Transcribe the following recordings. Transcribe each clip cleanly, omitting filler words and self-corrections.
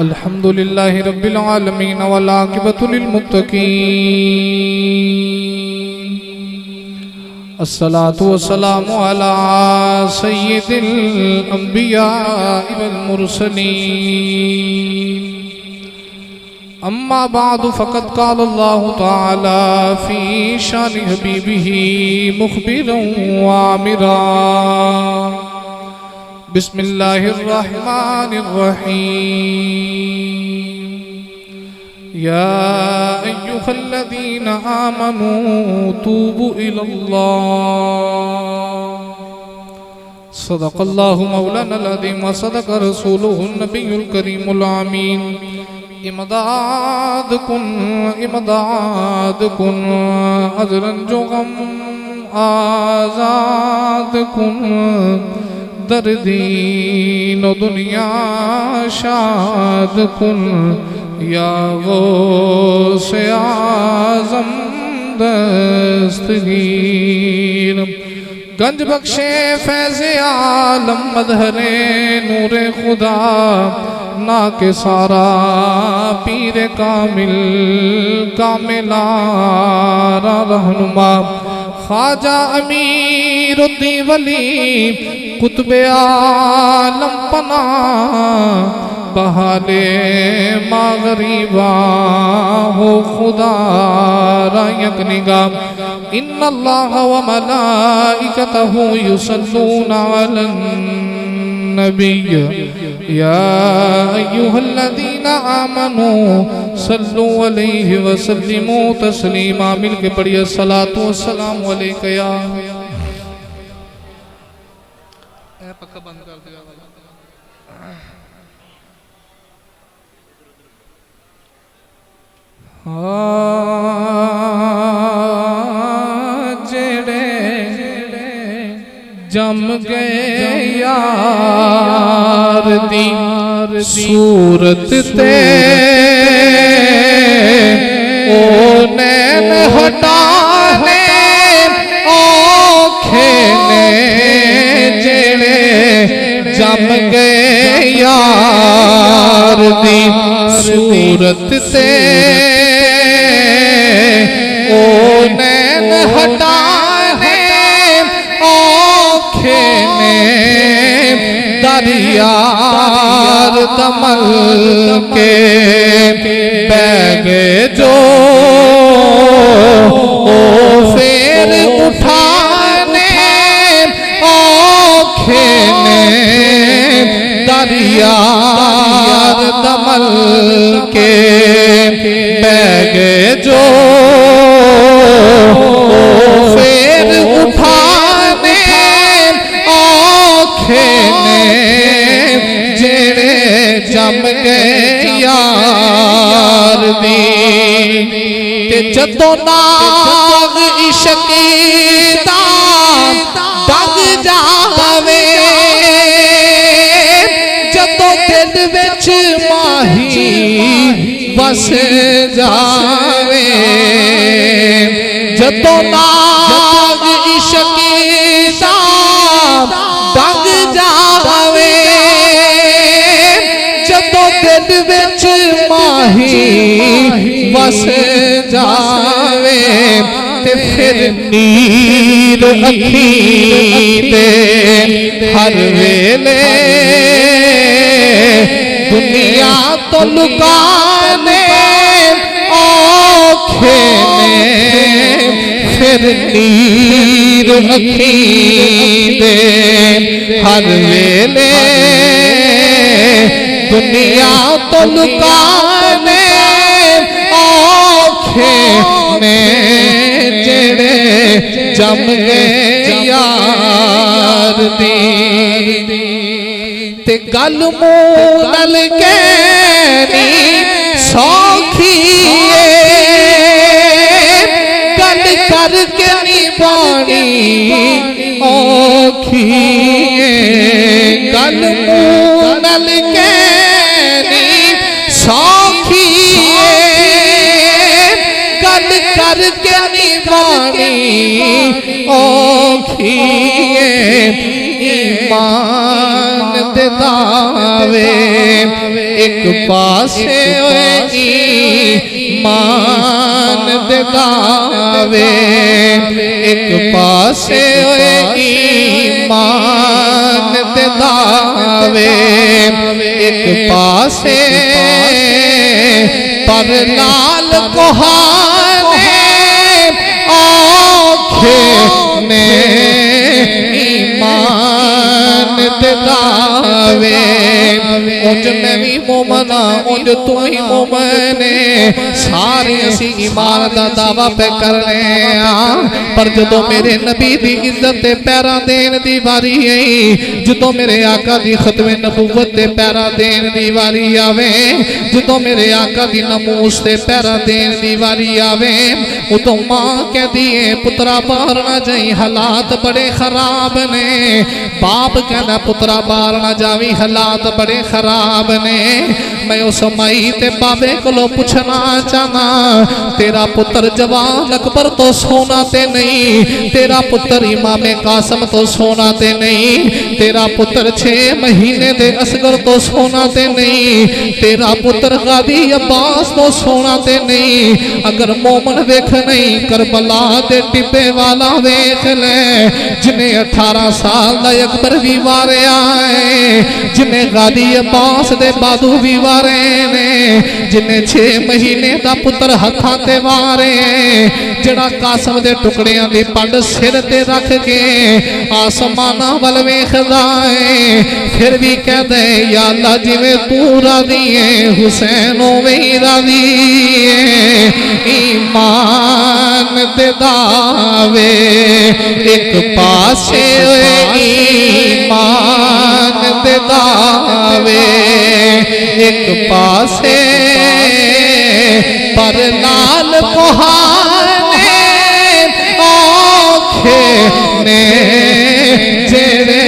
अल्हम्दुलिल्लाहि रब्बिल आलमीन वल आक़िबतु लिल मुत्तक़ीन। अस्सलातु वस्सलामु अला सय्यिदिल अंबियाइ वल मुरसलीन। अम्मा बादु फ़क़द क़ाल अल्लाहु तआला फ़ी शानि हबीबिही मुख़बिरन व आमिरा। बिस्मिल्लाहिर्रहमानिर्रहीम। या अय्युहल्लज़ीना आमनू तूबू इलल्लाह। सदक़ल्लाहु मौलानाल अज़ीम व सदक़ रसूलुहुन नबियुल करीमुल आमीन। इमदाद कुन अज़रन जो गम आज़ाद कुन दर्दीन दुनिया शाद कुन या गौसे आज़म दस्तगीर। गंज बख्शे फैज़े आलम मदहरे नूरे खुदा ना के सारा पीर कामिल कामिलारा रहनुमा ख्वाजा अमीरुद्दीन वली कुतुबे आलम पना बहाले मागरीबा हो खुदा रायक निगाह। इन्नल्लाह व मलाइकतहु युसल्लूना अलन नबिय्य या अय्युहल्लज़ीना आमनू सल्लु अलैहि व सल्लिमू तस्लीमा। मिल के पढ़िए सलातु वस्सलामु अलैका या। पक्का बंद कर दिया वाला। जेड़े जम गए यार दी सूरत ते ओ नैन हटाने औखे ने। जेड़े जम गए यार दी सूरत ते ओ नैन हटाने औखे ने। दरियार दमल के बैगे जो ओ फेर उठाने औखे ने। दरियार दमल के बैगे जो ओ फेर उठाने औखे ने। जेड़े जम गए यार दी ते जदों नाग इश्क दा डग जावे। जदों दिल विच माही बस जावे। जदों नाग इश्क दा डग जावे। जदों दिल विच माही बस जावे ते फिर नीर अखीं ते हर वेले दुनिया तो लुकाने औखे ने। फिर नीर अखीं दे हर वेले दुनिया तो लुकाने औखे ने। जेड़े जम गए यार दी ते गल मूंह नल कहनी सौखी गल करके निभानी औखी। गल मूंह नल कहनी सौखी गल कर के निभानी औखिए ईमान दे दावे एक पासे ईमान दे दावे एक पासे ईमान दे दावे एक पासे पर लाल कोहाने आँखें ने ईमान दे दावे उंज मैं भी मोमना उंज तू ही मोमने सारे असी ईमान दा दावा पे करने पर जदों मेरे नबी दी इज्जत ते पैरा देन दी वारी आई जदों मेरे आका दी खतमे नबूवत ते पैरा देन दी वारी आवे जदों मेरे आका दी नमूस ते पैरा देन दी वारी आवे उदों मां कहदी है पुत्रा बाहर ना जाई हालात बड़े खराब ने बाप कहना पुत्रा बाहर ना जावी हालात बड़े खराब ने मैं उस माई ते बाबे कोलो पूछना चाहना तेरा पुत्र जवान अकबर तो सोना ते नहीं तेरा पुत्र इमामे कासम तो सोना ते नहीं तेरा पुत्र 6 महीने दे असगर तो सोना ते नहीं तेरा पुत्र गादी अब्बास तो सोना ते नहीं अगर मोमन वेख नहीं करबला दे टिब्बे वाला वेख ले जिन्हें 18 साल दा अकबर भी वारिया है जिन्हें गादी अब्बास दे बादू भी वारे ने जिन्हें 6 महीने दा पुत्र हथा ते वारे जड़ा कासम दे टुकड़ियां दी पंड सिर ते रख के आसमाना वल वेखदा है फिर भी कह दे या अल्लाह जिवें तू राज़ी है हुसैन ओवें ही राज़ी है ईमान दे दावे एक पासे ईमान दे दावे एक पासे पर लाल कोहाने आँखें ने जेड़े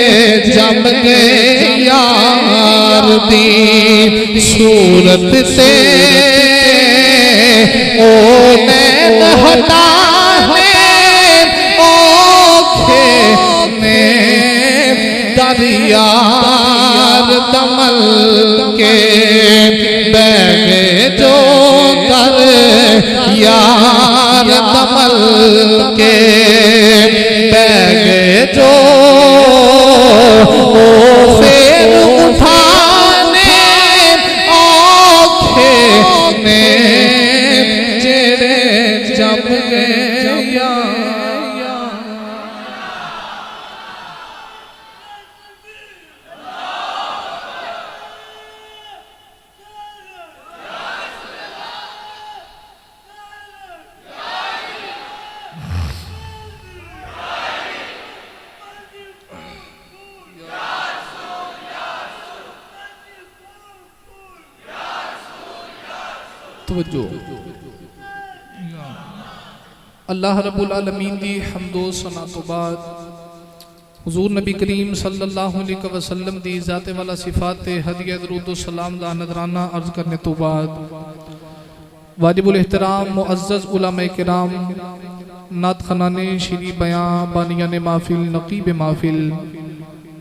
जम गए यार दी सूरत से ओ नैन हटाने आँखें ने दरियार दमल के बैगे जो कर यार दमल के बैगे जो फिर उठाने आँखें ने जेड़े जम गए अल्लाह रब्बुल आलमीन दी हम्दो सना तो बाद हुजूर नबी करीम सल्लल्लाहु अलैहि वसल्लम दी ज़ाते वाला सिफात हदिया दरूद सलाम दा नजराना अर्ज करने तो बाद वाजिबुल एहतराम मुअज़्ज़ज़ उलमा किराम नात खनाने श्री बयां बानियान महफिल नकीब महफिल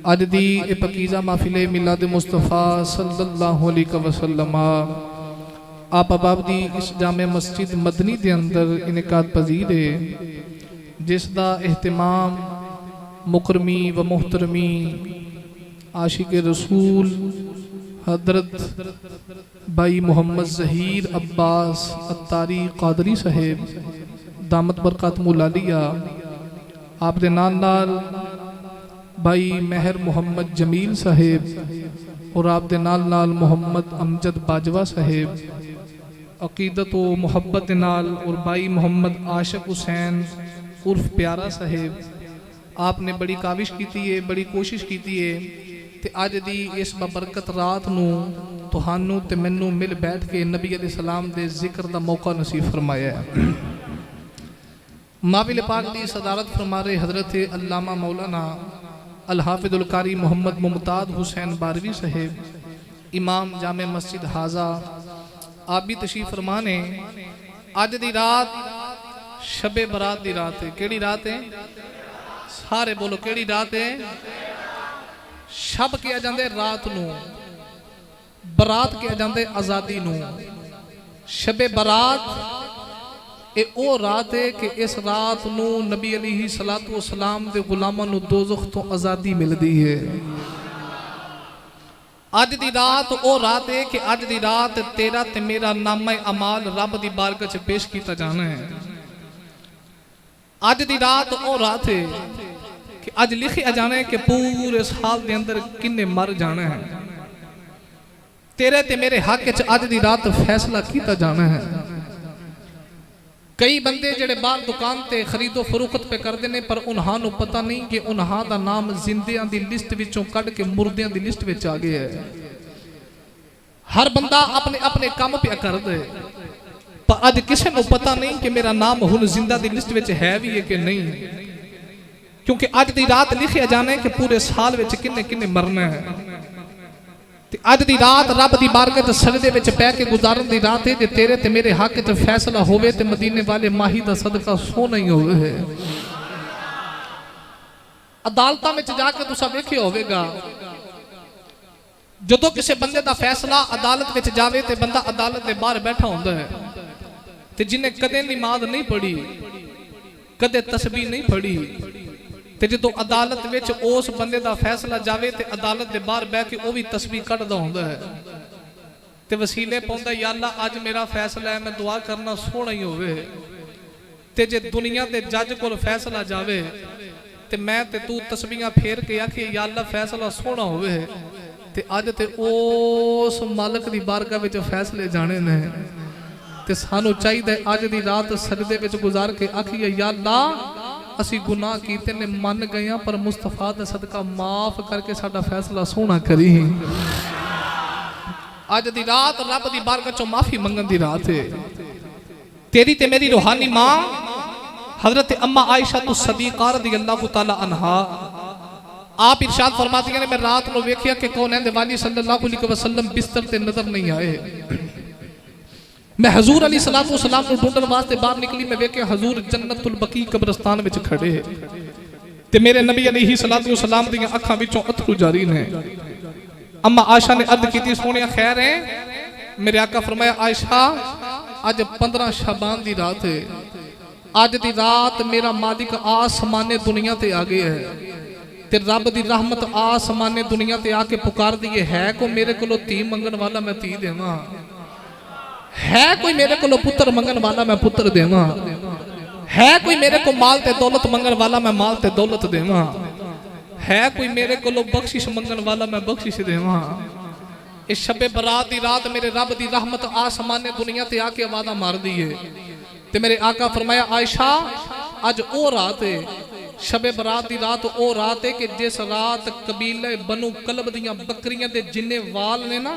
अज दी पकीज़ा महफिल मिलाद मुस्तफ़ा सल्लल्लाहु अलैहि वसल्लम आप अबाब दी इस जामे मस्जिद मदनी दे अंदर इनकाद पजीर है जिसदा एहतमाम मुकरमी व मोहतरमी आशिक रसूल हजरत भाई मोहम्मद ज़हीर अब्बास अत्तारी कादरी साहेब दामत बरकातुहुल आलिया आप दे नाल भाई मेहर मोहम्मद जमील साहेब और आप दे नाल मोहम्मद अमजद बाजवा साहेब अकीदत व मुहब्बत नाल और भाई मोहम्मद आशिक हुसैन उर्फ प्यारा साहेब आपने बड़ी काविश की है बड़ी कोशिश की है ते अज दी इस बबरकत रात नूं तुहानू ते मैनू मिल बैठ के नबी अलैहि सलाम दे जिक्र दा मौका नसीब फरमाया है। माविल पाक दी सदारत फरमा रहे हजरत अल्लामा मौलाना अल हाफिजुल कारी मोहम्मद मुमताज हुसैन बारवी साहेब इमाम जामे मस्जिद हाजा आप भी तशरीफ फरमाने अज दी रात शबे बरात दी रात है। केड़ी रात है? सारे बोलो केड़ी रात है? शब किया जांदे रात नू, बरात किया जांदे आजादी नू। शबे बरात ए ओ रात है कि इस रात नू नबी अलैहि सलातु व सलाम दे गुलामां नू दोज़ख तो आजादी मिलदी है। अज दी रात ओ रात है कि अज दी रात तेरा ते मेरा नामा अमाल रब दी बारगाह च पेश किया जाना है। अज दी रात ओ रात है कि अज लिखिया जाना है कि पूरे साल के अंदर किन्ने मर जाना है। तेरे ते मेरे हक च अज दी रात फैसला किया जाना है। कई बंदे जेड़े बाहर दुकान ते खरीदो फरोख्त पे करते हैं, पर उन्होंने पता नहीं कि उन्हां दा नाम जिंदियां दी लिस्ट विचों कढ़ के मुर्दियां दी लिस्ट विच आ गया है। हर बंदा अपने अपने काम पे कर दे, पर अज किसी को पता नहीं कि मेरा नाम हुण जिंदा दी लिस्ट विच है भी है कि नहीं, क्योंकि अज दी रात लिखिया जाना है कि पूरे साल विच किन्ने किन्ने मरना है। ते अज दी रात रब दी बारगाह च सजदे विच पै के गुजारन दी रात है। जे तेरे ते मेरे हक च फैसला होवे ते मदीने वाले माही दा सदका सोना ही होवे। अदालतां विच जाके तुसां वेखिया होवेगा, जदों किसी बंदे दा फैसला अदालत विच जावे ते बंदा अदालत दे बाहर बैठा हुंदा है, ते जिन्हें कदे नमाज नहीं पढ़ी, कदे तस्बीह नहीं पढ़ी, ते जो अदालत विच उस बंदे दा फैसला जावे ते अदालत दे बाहर बह के वो भी तस्बीह कढ़दा हुंदा है ते वसीले पाउंदा, या अल्लाह अज मेरा फैसला है, मैं दुआ करना सोहना ही होवे। ते जे दुनिया दे जज कोल फैसला जावे ते मैं ते तू तस्बीहां फेर के आखी या अल्लाह फैसला सोहना होवे, ते अज ते उस मालिक दी बारगाह विच फैसले जाने ने। ते सानू चाहिए अज दी रात सजदे विच गुजार के आखिए या अल्लाह असी गुनाह कीते ने मन गए, पर मुस्तफा दा सदका माफ करके साडा फैसला सोहना करी। अज दी रात रब दी बारगाह चों माफी मंगन दी रात है। तेरी ते मेरी रूहानी मां हजरत अम्मा आयशा तो सदीका रज़ियल्लाहु तआला अन्हा आप इरशाद फरमाती हैं, मैं रात को वेखिया कि कौनैन वाली सल्लल्लाहु अलैहि वसल्लम बिस्तर ते नजर नहीं आए। मैं हजूर अली सलातो सलाम को ढूंढन वास्ते बाहर निकली, मैं वेखे हजूर जन्नतुल बकी कब्रिस्तान विच खड़े ते मेरे नबी अलैहि सलातो सलाम दी अखां विचों अथरू जारी ने। अम्मा आयशा ने अर्ज की, सोनिया खैर है? मेरे आका फरमाया, आयशा अज 15 शबान दी रात है। अज दी रात मेरा मालिक आसमाने दुनिया ते आ गया है ते रब दी रहमत आसमाने दुनिया ते आके पुकार दी है को मेरे को धी मंगन वाला मैं धी देवां, है कोई मेरे को पुत्र मंगन वाला मैं पुत्र देवां, है कोई मेरे को माल ते दौलत मंगन वाला मैं माल ते दौलत देवां, है कोई मेरे को बख्शिश मंगन वाला मैं बख्शिश देवां। इस शबे बरात दी रात मेरे रब दी रहमत आसमाने दुनिया ते आके वादा मार दी है। ते मेरे आका फरमाया, आयशा अज ओ रात है, शबे बरात दी रात ओ रात है कि जिस रात कबीले बनु कलब दियां बकरियां दे जिन्ने वाल ने ना,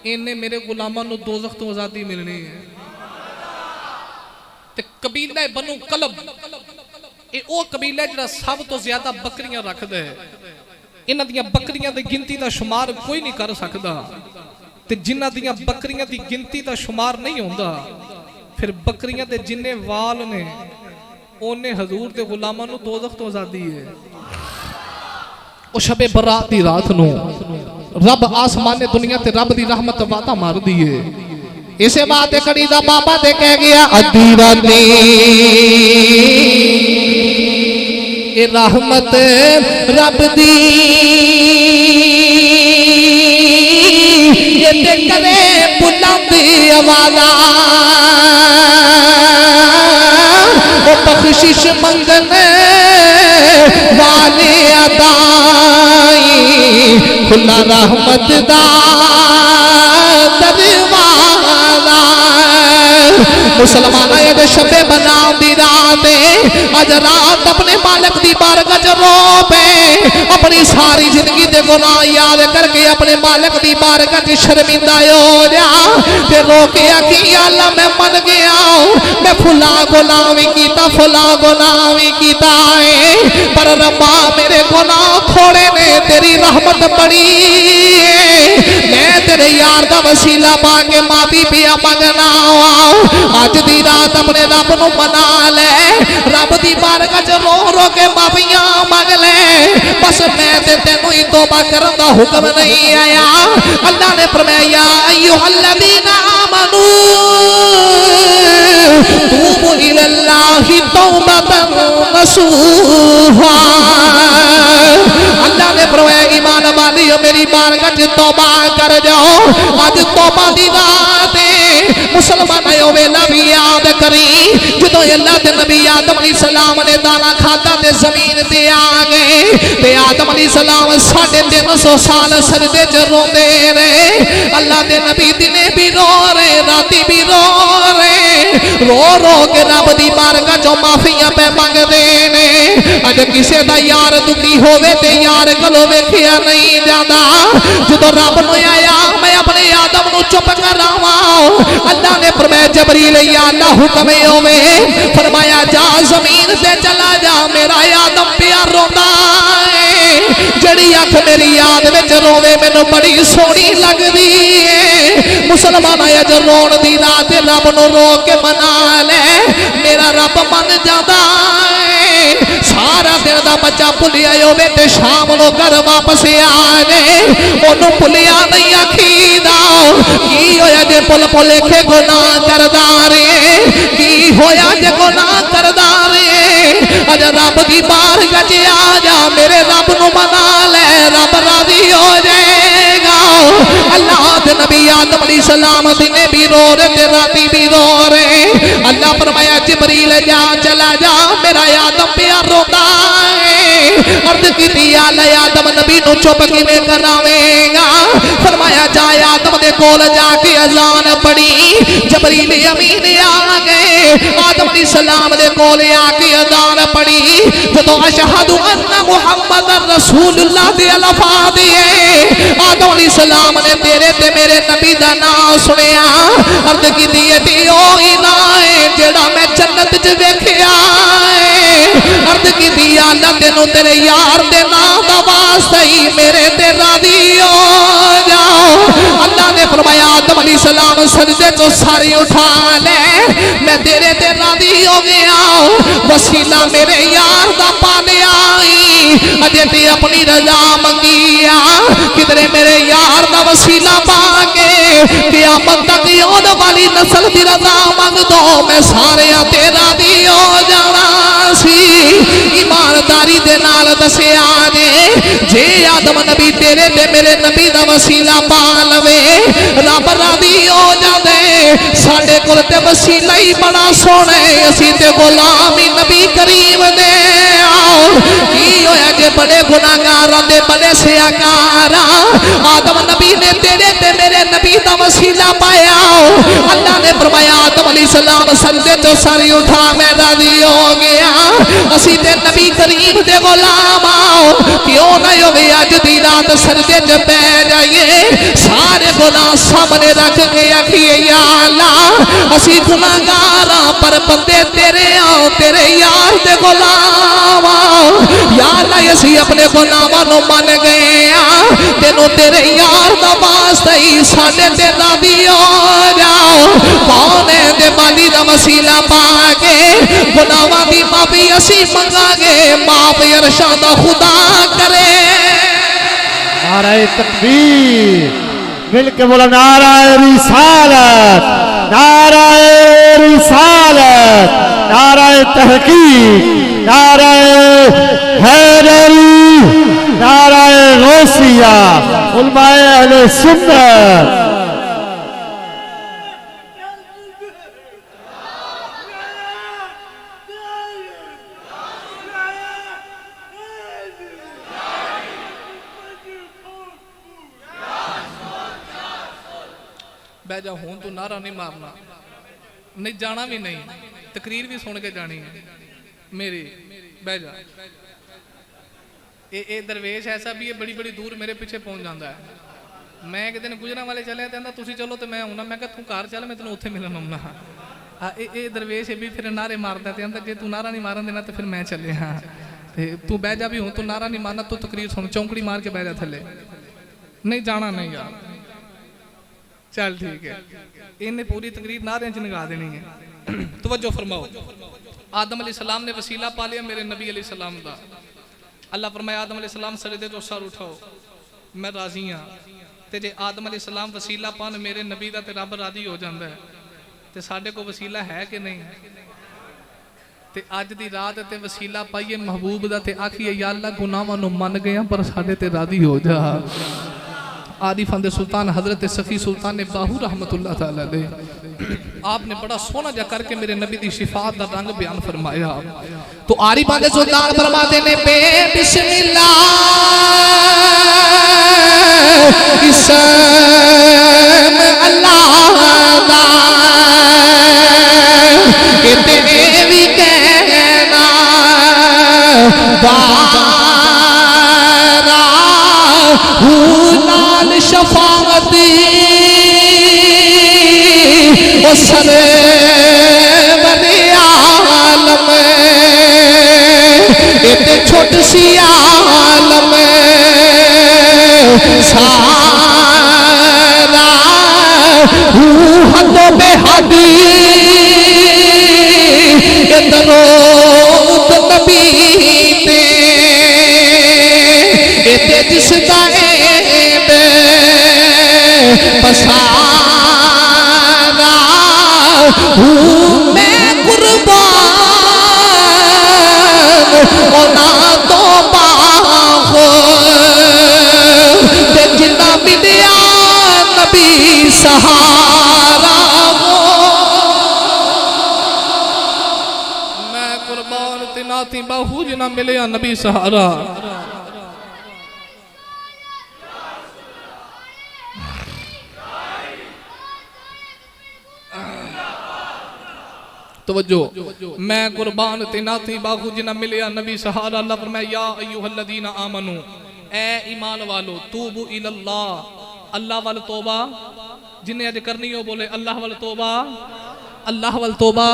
इन्ने मेरे गुलामां नू दोज़ख तो आजादी मिलनी है। ते कबीला बनु कलब ये ओ कबीला जिहड़ा सब तो ज्यादा बकरियां रखदा है। इन्हां दियां बकरियां दी गिनती दा शुमार कोई नहीं कर सकदा, ते जिन्हां दियां बकरियां दी गिनती दा शुमार नहीं होंदा, फिर बकरियां दे जिन्ने वाल ने ओने हजूर दे गुलामां नू दोज़ख तो आजादी है। ओ शबे बरात दी रात नू रब आसमाने दुनिया ते रब दी रहमत वादा मार दी है। इसे बात कड़ी दा बाबा ते कह गया, अद्धी राती ए रहमत रब दी ये ते करे बुलंदी आवाज़ा, ओ बख्शिश मंगने वाले अदाई खुला रहमत दा दरवाज़ा। मुसलमान ये शबे बना दी रात अज रात अपने मालिक दी बारगाह च रोवे, अपनी सारी जिंदगी दे गुनाह याद करके अपने मालिक दी बारगाह च शर्मिंदा हो जा ते रो के आखी अल्लाह मैं मन गया मैं फुला गुलामी कीता फुला गुलामी कीता है पर रब्बा मेरे गुनाह थोड़े ने तेरी रहमत बड़ी मैं तेरे यार दा वसीला पाके माफी पिया मंगना अज दी रात अपने रब नू मना ले रब दी बारगाह च रो रो के माफियां मंग ले बस मैं ते तेनू ही तौबा करन दा हुक्म नहीं आया अल्लाह ने फरमाया अय्युहल्लज़ीना आमनू तूबू इलल्लाहि तौबतन नसूहा अल्लाह ने फरमाया ईमान वालियो मेरी बारगाह च तौबा कर जाओ अज तौबा दी रात मुसलमान वेला भी याद करी जो अल्लाह के नबी आदम अलैहिस्सलाम ने दाना खाता ते जमीन ते आ गए ते आदम अलैहिस्सलाम 350 साल सजदे च रोंदे रहे अल्लाह के नबी दिने भी रो रहे राती भी रो रहे रो रो के रब दी बारगाह चों माफियां पे मंगदे ने अज किसे दा यार दुखी होवे ते यार कोलों वेखिया नहीं जांदा जो रब नू आया मैं अपने आदम नू चुप करावां अल्लाह ने फरमाया जबरील या अल्लाह हुक्म होवे फरमाया जा जमीन से चला जा मेरा आदम पिया रोंदा है जड़ी अख मेरी याद विच रोवे मैनू बड़ी सोहनी लगदी है मुसलमान अज रोण दी रात रब नू रो के मना ले मेरा रब मन जांदा है सारा दिन दा बच्चा भुलिया होवे ते शाम नू घर वापस आ जाए ओनू भुलिया नहीं आखीदा की होया जे पुल भुलेखे गुनाह करदा रे की होया जे गुनाह करदा रे अज रब दी बारगाह च आ जा मेरे रब नू मना ले रब राजी हो जाएगा अल्लाह दे नबी आदम अलैहिस्सलाम दिने भी रो रहे ते राती भी रो रहे अल्लाह फरमाया जिब्रील जा चला जा मेरा आदम पिया रोंदा है अर्ज कीती आदम नबी नू चुप किवें करावेगा फरमाया जा आदम दे कोल जाके अजान पड़ी जबरील अमीन आ गए आदम अलैहिस्सलाम दे कोल आके अजान पड़ी जदों अशहदु अन्ना मुहम्मदर रसूलुल्लाह दे अल्फाज दिए आदम अलैहिस्सलाम ने तेरे ते मेरे नबी दा नाम सुनिया अर्ज कीती ते ओ इना है जेड़ा मैं जन्नत च वेखिया अर्ज कीती अल्लाह तेनू तेरे यार दे नाम दा वास्ता ही मेरे ते राजी हो जाओ अल्लाह ने फरमाया आदम अलैहिस्सलाम सजदे तो सारी उठा ले मैं तेरे ते राजी हो गया वसीला मेरे यार दा पा लिया अजे ते अपनी रजा मंगिया किधरे मेरे यार दा वसीला पाके क़यामत तक आने वाली नस्ल दी रजा मंग दो मैं सारे ते राजी हो जाना सी ईमानदारी दे नाल दसिया जे आदम नबी तेरे ते मेरे नबी दा वसीला पा लवे रब राजी हो जांदे साडे कोल ते वसीला ही बड़ा सोहना है असीं ते गुलामी नबी करीम दे की होया जे बड़े गुनाहगार दे बड़े सियाकार आदम नबी ने तेरे ते मेरे नबी दा वसीला पाया अल्लाह ने फरमाया आदम अलैहिस्सलाम सजदे तो सारी उठा मैं राजी हो गया असीं ते नबी करीम दे गुलाम क्यों ना होवे अज दी रात सजदे च पै जाइए सारे गुनाह सामने रख के आखिए या अल्लाह असीं गुनाहगार पर बंदे तेरे तेरे यार दे गुलाम या अल्लाह असीं अपने गुनाहां नूं मन गए तेनू तेरे यार दा वास्ता ही साडे ते राजी हो जाओ कौन है दे माली दा वसीला पाके गुनाहां दी माफी असीं मंगांगे माफ अरशां दा खुदा करे नारे तकबीर मिलके बोला नारे रिसालत नारे तहकीक नारे हैदरी नारे गौसिया उलमाए अहले सुन्नत बह जा हूं तू नारा नहीं मारना नहीं जाना भी नहीं तकरीर भी सुन के जानी है मेरी बह जा ये दरवेश ऐसा भी है बड़ी बड़ी दूर मेरे पीछे पहुंच जाता है मैं एक दिन गुजरा वाले चले कहता तुम चलो तो मैं आना मैं तू घर चल मैं तेन उत्थे मिलन आना ਇਹ ਦਰਵੇਸ਼ ਵੀ ਫਿਰ ਨਾਰੇ ਮਾਰਦਾ ਤੇ ਕਹਿੰਦਾ ਜੇ ਤੂੰ ਨਾਰਾ ਨਹੀਂ ਮਾਰਨ ਦੇਣਾ ਤੇ ਫਿਰ ਮੈਂ ਚੱਲੇ ਹਾਂ ਤੇ ਤੂੰ ਬਹਿ ਜਾ ਵੀ ਹੁਣ ਤੂੰ ਨਾਰਾ ਨਹੀਂ ਮਾਰਨਾ ਤੂੰ ਤਕਰੀਰ ਸੁਣ ਚੌਂਕੜੀ ਮਾਰ ਕੇ ਬਹਿ ਜਾ ਥੱਲੇ नहीं जाना नहीं यार चल ठीक है इन्हें पूरी तकरीर नारियां च लगा देनी है तवज्जो फरमाओ आदम अलैहिस्सलाम ने वसीला पा लिया मेरे नबी अलैहिस्सलाम दा अल्लाह फरमाया आदम अलैहिस्सलाम सजदे तो सर उठाओ मैं राजी हाँ ते जे आदम अलैहिस्सलाम वसीला पान मेरे नबी दा ते रब राजी हो जाता है ते साडे को वसीला है कि नहीं ते अज दी रात ते वसीला पाइए महबूब दा ते आखिए या अल्लाह गुनाहां नूं मन गया पर साडे ते राजी हो जा आरिफां दे सुल्तान हजरत सखी सुल्तान ने बाहू रहमतुल्लाह तआला अलैह आपने बड़ा सोना जा करके मेरे नबी दी शिफात दा रंग बयान फरमाया तो आरिफां दे सुल्तान फरमाते ने बे बिस्मिल्लाह इसम अल्लाह दा के तेरे भी कहना बारा लाल शफाअती ओ सरे बने आलम इतने छोट सी आलम सारा हदो बेहदी दरोद नबी ते इते जिसदा ऐब पसारा मैं कुर्बान होना तो बाहो ते जिन्ना मिलिया नबी सहारा नाती बाहू जिना मिले नबी सहारा तवज्जो मैं कुर्बान ते नाती बाहू जिना मिले नबी सहारा अल्लाह फरमाया या अय्युहल्लज़ीना आमनू ए ईमान वालो तूबू इलल्लाह अल्लाह वल तौबा जिन्हें अज करनी हो बोले अल्लाह वल तौबा अल्लाह वल तौबा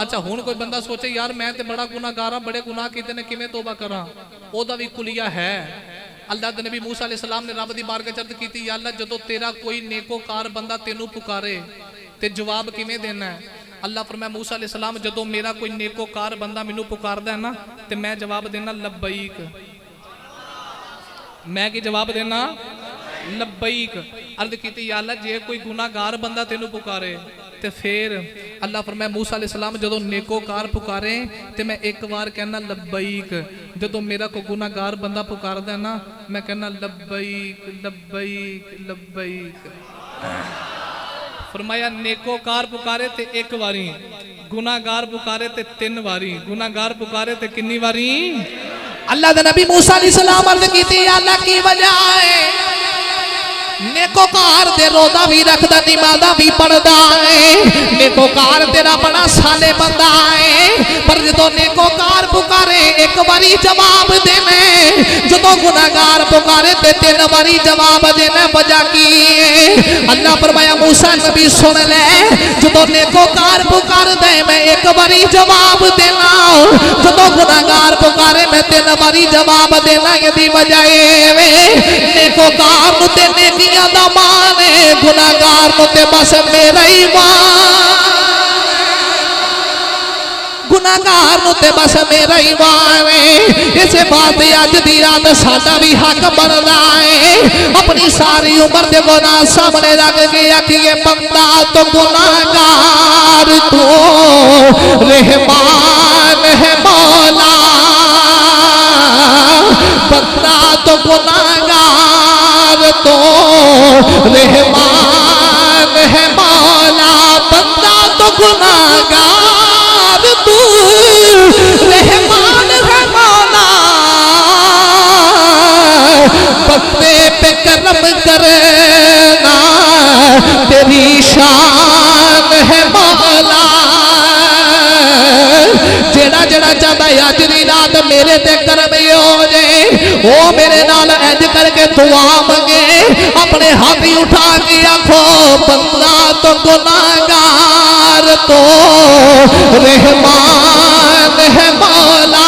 अच्छा हुण कोई बंदा सोचे यार मैं ते बड़ा गुनाहगार हां बड़े गुनाह कीते ने किवें तौबा करा ओदा भी कुलिया है अल्लाह दे नबी मूसा अलैहिस्सलाम ने रब दी बारगाह च अर्ज कीती या अल्लाह जदों तेरा कोई नेकोकार बंदा तेनू पुकारे ते जवाब किवें देना है अल्लाह फरमाया मूसा अलैहिस्सलाम जदों मेरा कोई नेकोकार बंदा मैनू पुकारदा है ना ते मैं जवाब देना लब्बैक मैं की जवाब देना लब्बैक अर्ज कीती या अल्लाह जे कोई गुनाहगार बंदा तेनू पुकारे ते फिर अल्लाह फरमाया मूसा अलैहिस्सलाम जदों नेकोकार पुकारे ते मैं एक बार कहना लब्बैक जदों मेरा कोई गुनाहगार बंदा पुकारदा है ना मैं कहना लब्बैक लब्बैक लब्बैक फरमाया नेकोकार पुकारे ते एक बारी गुनाहगार पुकारे ते 3 बारी गुनाहगार पुकारे ते कितनी बारी अल्लाह दे नबी मूसा अलैहिस्सलाम अर्ज कीती अल्लाह की वजह है नेकोकार दे रोदा भी रखदा नमाज़ा भी पढ़दा है नेकोकार तेरा बड़ा साले बंदा है पर जदों नेकोकार पुकारे एक बारी जवाब देने जदों गुनाहगार पुकारे ते 3 बारी जवाब देने वजह की अल्लाह फरमाया मूसा नबी सुन ले जदों नेकोकार पुकार दे मैं एक बारी जवाब देना जदों गुनाहगार पुकारे मैं 3 बारी जवाब देना यदी वजह है नेकोकार नु ते नेकियां दा मान है गुनाहगार नु ते बस मेरा ही मान गुनाहगार नु ते बस मेरा ही मान है इसे बात अज दी रात साडा भी हक बनदा है अपनी सारी उम्र दे गुनाह सामने रख के आखिए बंदा तो गुनाहगार तू रहमान है मौला बंदा तो गुनाहगार तो रहमान है मौला बंदा तो गुनाहगार तू रहमान है मौला बंदे पे करम करना तेरी शान है मौला जेड़ा जेड़ा चाहता है अज दी रात मेरे ते करम हो जाए वो मेरे नाल इंज करके दुआ मंगे अपने हाथ उठा के आखो बंदा तो गुनाहगार तो रहमान है मौला,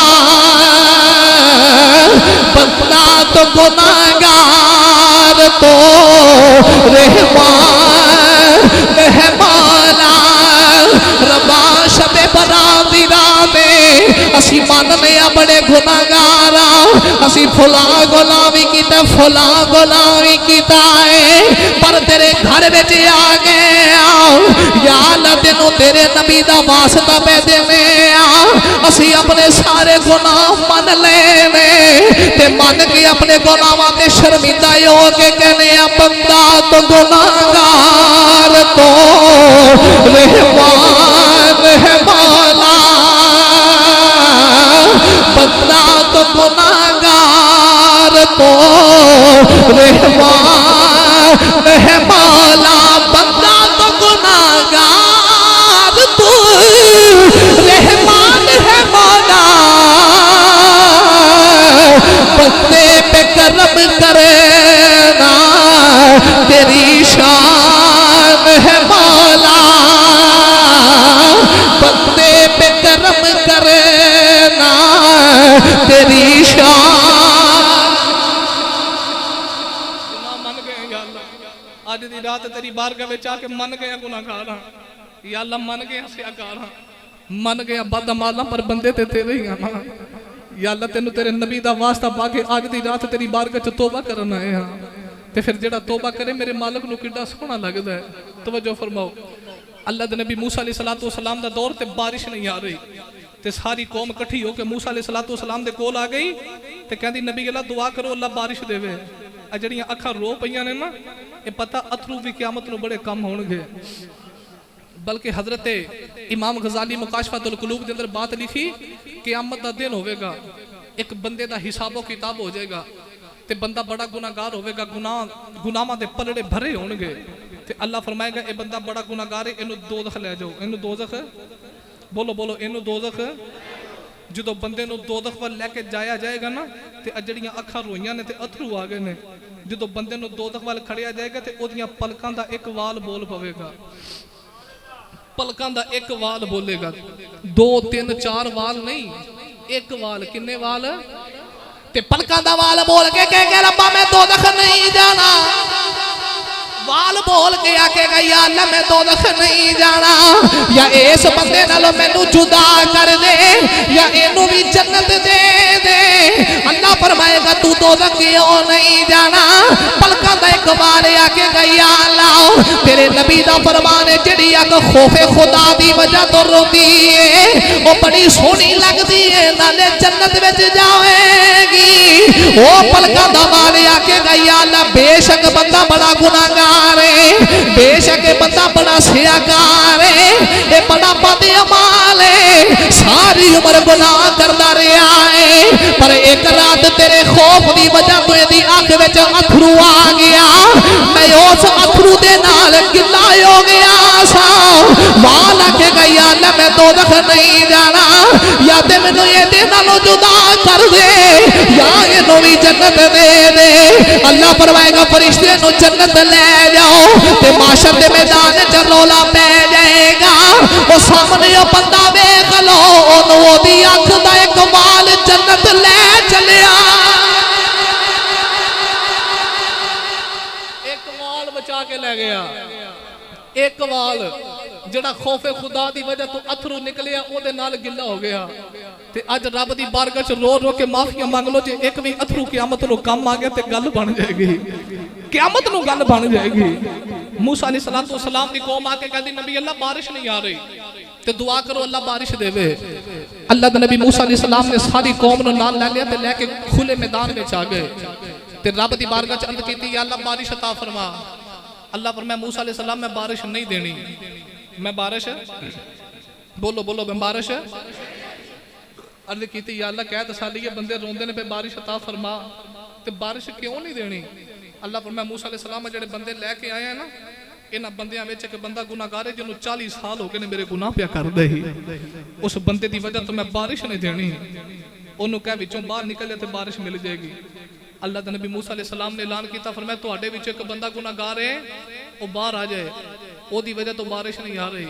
बंदा तो गुनाहगार तो रहमान है मौला। रब्बा शबे बराती राते असी मानने आ बड़े गुनाहगार, असी फुला गुलामी कीता, फुला गुलामी कीता है, पर तेरे घर विच आ गए या अल्लाह तेनू तेरे नबी दा वास्ता पे देने असी अपने सारे गुनाह मन लेने ते मन के अपने गुनाहां ते शर्मिंदा हो के कहने आ बंदा तो गुनाहगार तो रहमान है मौला, बंदा तो गुनाहगार तो रहमान है मौला, बंदा तो गुनाहगार तो रहमान है मौला। बंदे पे करम करना तेरी शान है मौला, बंदे पे करम करना तेरी शान। मन गए या अल्लाह, अज दी रात तेरी बारगाह विच आके मन गए गुनाहगार हां या अल्लाह, मन गए सियाकार हां, मन गए बदअमाला, पर बंदे ते तेरे ही हां या अल्लाह। तेनू तेरे नबी दा वास्ता पाके अज दी रात तेरी बारगाह च तौबा करन आए हां, ते फिर जेड़ा तौबा करे मेरे मालिक नू किड्डा सोहना लगदा है। तवज्जो फरमाओ, अल्लाह दे नबी मूसा अलैहिस्सलातु वस्सलाम दा दौर ते बारिश नहीं आ रही, ते सारी कौम इकट्ठी होकर मूसा अलैहिस्सलातु वस्सलाम दे कोल आ गई ते कहंदी नबी अल्लाह दुआ करो अल्लाह बारिश देवे। आ जड़ियां अखां रो पईयां ने ना, ये पता अथरू भी क़यामत नू बड़े कम होणगे। बल्कि हजरत इमाम गजाली मुकाशफतुल कुलूब के अंदर बात लिखी, क़यामत दा दिन होवेगा, एक बंदे दा हिसाबो किताब हो जाएगा, ते बंदा बड़ा गुनाहगार होवेगा, गुनाहां दे पलड़े भरे होणगे, ते अल्लाह फरमाएगा ये बंदा बड़ा गुनाहगार है, इनू दोज़ख ले जाओ, इनू दोज़ख, बोलो बोलो इनू दोज़ख। जो बंदे नू दोज़ख वाल लैके जाया जाएगा ना, ते जड़ियां अखां रोईयां ने ते अथरू आ गए ने, जो बंदे नू दोज़ख वाल खड़िया जाएगा ते ओदियां पलकां दा एक वाल बोल पवेगा, पलकां दा एक वाल बोलेगा, 2 3 4 वाल नहीं, एक वाल। किन्ने वाल? ते पलकां दा वाल बोल के कह रब्बा मैं दोज़ख नहीं जाना, वाल बोल के आके गई अल्लाह मैं दोज़ख नहीं जाना, या इस बंदे नालों मैनू जुदा कर दे या इनू भी जन्नत दे दे। अल्लाह फरमाएगा तू दोज़ख क्यों नहीं जाना? पलकां दा एक बार आके गई अल्लाह तेरे नबी दा फरमान है, जिहड़ी अग खौफे खुदा दी वजह तो रोती है वो बड़ी सोहनी लगदी है, नाले जन्नत विच जाएगी। ओ पलकां दा बार आके गई अल्लाह बेशक बंदा बड़ा गुनाहगार, बेशक बंदा बड़ा सियाकार है, ये बड़ा बदअमाल है, सारी उम्र गुनाह करता रहा है, पर एक रात तेरे खौफ की वजह तो यदि अख विच अथरू आ गया, मैं उस अथरू दे नाल गिला हो गया सा। वाल आके गई अल्लाह मैं दोज़ख नहीं जाना, या ते मैनू ये नालों जुदा कर दे या इनू भी जन्नत दे दे। अल्लाह फरमाएगा फरिश्ते नू जन्नत ले जाओ, ते माशर दे मैदान च रौला पै जाएगा, वो सामने वो बंदा वेख लो, ओनू ओदी अख दा एक वाल जन्नत ले चलिया, एक वाल बचा के ले गया, एक वाल जड़ा खौफे खुदा दी वजह तो अथरू निकलिया ओदे नाल गिला हो गया। ते अज रब दी बारगाह च रो रो के माफिया मांग लो, जे एक भी अथरू क़यामत नू कम आ गया ते गल बन जाएगी, क़यामत नू गल बन जाएगी। मूसा अलैहिस्सलातु वस्सलाम दी कौम आके कहदी नबी अल्लाह बारिश नहीं आ रही, ते दुआ करो अल्लाह बारिश देवे। अल्लाह दे नबी मूसा अलैहिस्सलाम ने सारी कौम नू नाल ले लिया ते लेके खुले मैदान में आ गए, ते रब दी बारगाह च अर्ज़ कीती या अल्लाह बारिश अता फरमा। अल्लाह फरमाया मूसा अलैहिस्सलाम मैं बारिश नहीं देनी, मैं बारिश, बोलो बोलो मैं बारिश। अर्ज़ कीती या अल्लाह कह तसाली है बंदे रोंदे ने पे बारिश अता फरमा, ते बारिश क्यों नहीं देनी? अल्लाह फरमाया मूसा अलैहिस्सलाम जेड़े बंदे लेके आए हैं ना, इन्हां बंदियां विच एक बंदा गुनाहगार है जिन्होंने 40 साल हो गए ने मेरे गुनाह पिया करदे ही, उस बंदे दी वजह तो मैं बारिश नहीं देनी, ओनू कह विचों बाहर निकल जा ते बारिश मिल जाएगी। अल्लाह दे नबी मूसा अलैहिस्सलाम ने ऐलान किया, फरमाया तुहाडे विच एक बंदा गुनाहगार है, वो बाहर आ जाए, ओदी वजह तो बारिश नहीं आ रही।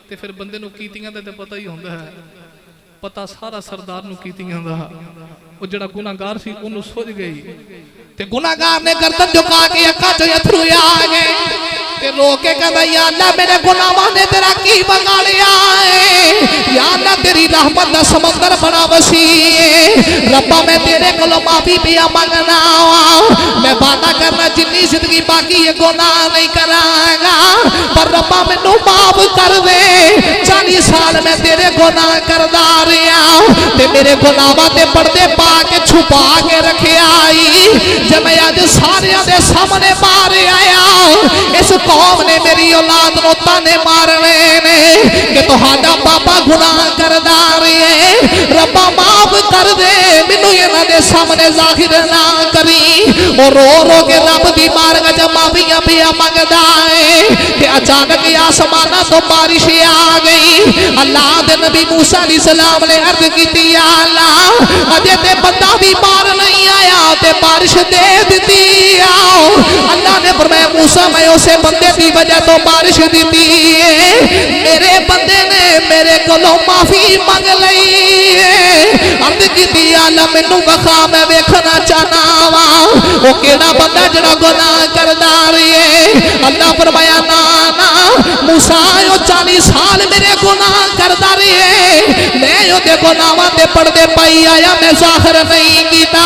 ਤੇ ਫਿਰ ਬੰਦੇ ਨੂੰ ਕੀਤੀਆਂ ਦਾ ਤਾਂ ਪਤਾ ਹੀ ਹੁੰਦਾ ਹੈ। ਪਤਾ ਸਾਰਾ ਸਰਦਾਰ ਨੂੰ ਕੀਤੀਆਂ ਦਾ। ਉਹ ਜਿਹੜਾ ਗੁਨਾਹਗਾਰ ਸੀ ਉਹਨੂੰ ਸੁੱਝ ਗਈ ਤੇ ਗੁਨਾਹਗਾਰ ਨੇ ਗਰਦਨ ਝੁਕਾ ਕੇ ਅੱਖਾਂ 'ਚ ਅਥਰੂ ਆ ਗਏ ਤੇ ਰੋ ਕੇ ਕਹਿੰਦਾ ਯਾ ਅੱਲਾ ਮੇਰੇ ਗੁਨਾਹਾਂ ਨੇ ਤੇਰਾ ਕੀ ਵਿਗਾੜਿਆ ਏ। ਯਾ ਅੱਲਾ तेरी रहमत का समंदर बड़ा वसी है। रब्बा मैं तेरे कोलों माफी पिया मंगना मैं वादा करना जिन्नी जिंदगी बाकी ये गुनाह नहीं करांगा पर रब्बा मैनू माफ कर दे। 40 साल मैं तेरे गुनाह करदा रहा ते मेरे गुनाहां ते पर्दे पा के छुपा के रखे आई जब मैं अज सारियां दे सामने मार आया इस कौम ने मेरी औलाद नूं ताने मारने ने कि तुहाडा बाबा गुनाह करदा रहे रब्बा माफ कर दे मैनू इन्हां दे सामने जाहिर ना करी। और रो रो के रब दी बारगाह च माफियां पिया मंगदा है कि अचानक आसमाना तो बारिश आ गई। अल्लाह दे नबी मूसा अलैहिस्सलाम ने अर्ज कीती या अल्लाह अजे ते बंदा भी मार नहीं आया ते बारिश दे दी। अल्लाह ने फरमाया मूसा मैं उसे बंदे की वजह तो बारिश दी मेरे बंदे ने मेरे कोलों माफी मंग लई अर्ज कीती अल्लाह मैनू वखा मैं वेखना चाहना वा वो केड़ा बंदा जड़ा गुनाह करदा रहे। अल्लाह फरमाया ना ना मूसा ओ 40 साल मेरे गुनाह करदा रहे मैं ओदे गुनाहां ते पर्दे पाई आया मैं जाहिर नहीं कीता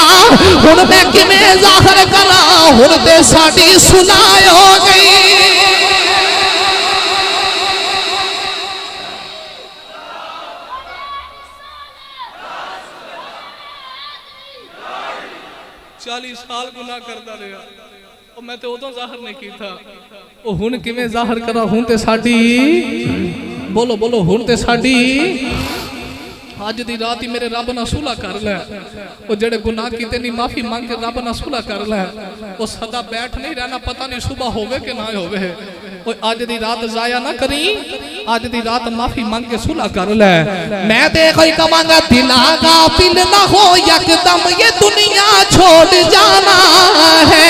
हुण मैं किवें जाहिर करा हुण ते साडी सुलह हो गई। चालीस साल गुनाह करता रहा और मैं तो उदों जाहिर नहीं किया ਉਹ ਹੁਣ ਕਿਵੇਂ ਜ਼ਾਹਰ ਕਰਾਂ ਹੁਣ ਤੇ ਸਾਡੀ ਬੋਲੋ ਬੋਲੋ ਹੁਣ ਤੇ ਸਾਡੀ ਅੱਜ ਦੀ ਰਾਤ ਹੀ ਮੇਰੇ ਰੱਬ ਨਾਲ ਸੁਲ੍ਹਾ ਕਰ ਲੈ। ਉਹ ਜਿਹੜੇ ਗੁਨਾਹ ਕੀਤੇ ਨਹੀਂ ਮਾਫੀ ਮੰਗ ਕੇ ਰੱਬ ਨਾਲ ਸੁਲ੍ਹਾ ਕਰ ਲੈ। ਉਹ ਸਦਾ ਬੈਠ ਨਹੀਂ ਰਹਿਣਾ ਪਤਾ ਨਹੀਂ ਸੁਬਹ ਹੋਵੇ ਕਿ ਨਾ ਹੋਵੇ। ਉਹ ਅੱਜ ਦੀ ਰਾਤ ਜ਼ਾਇਆ ਨਾ ਕਰੀ ਅੱਜ ਦੀ ਰਾਤ माफी मांग के सुलह कर ले। मैं देखो ही कमांगा दिला गाफिल ना हो यकदम ये दुनिया छोड़ जाना है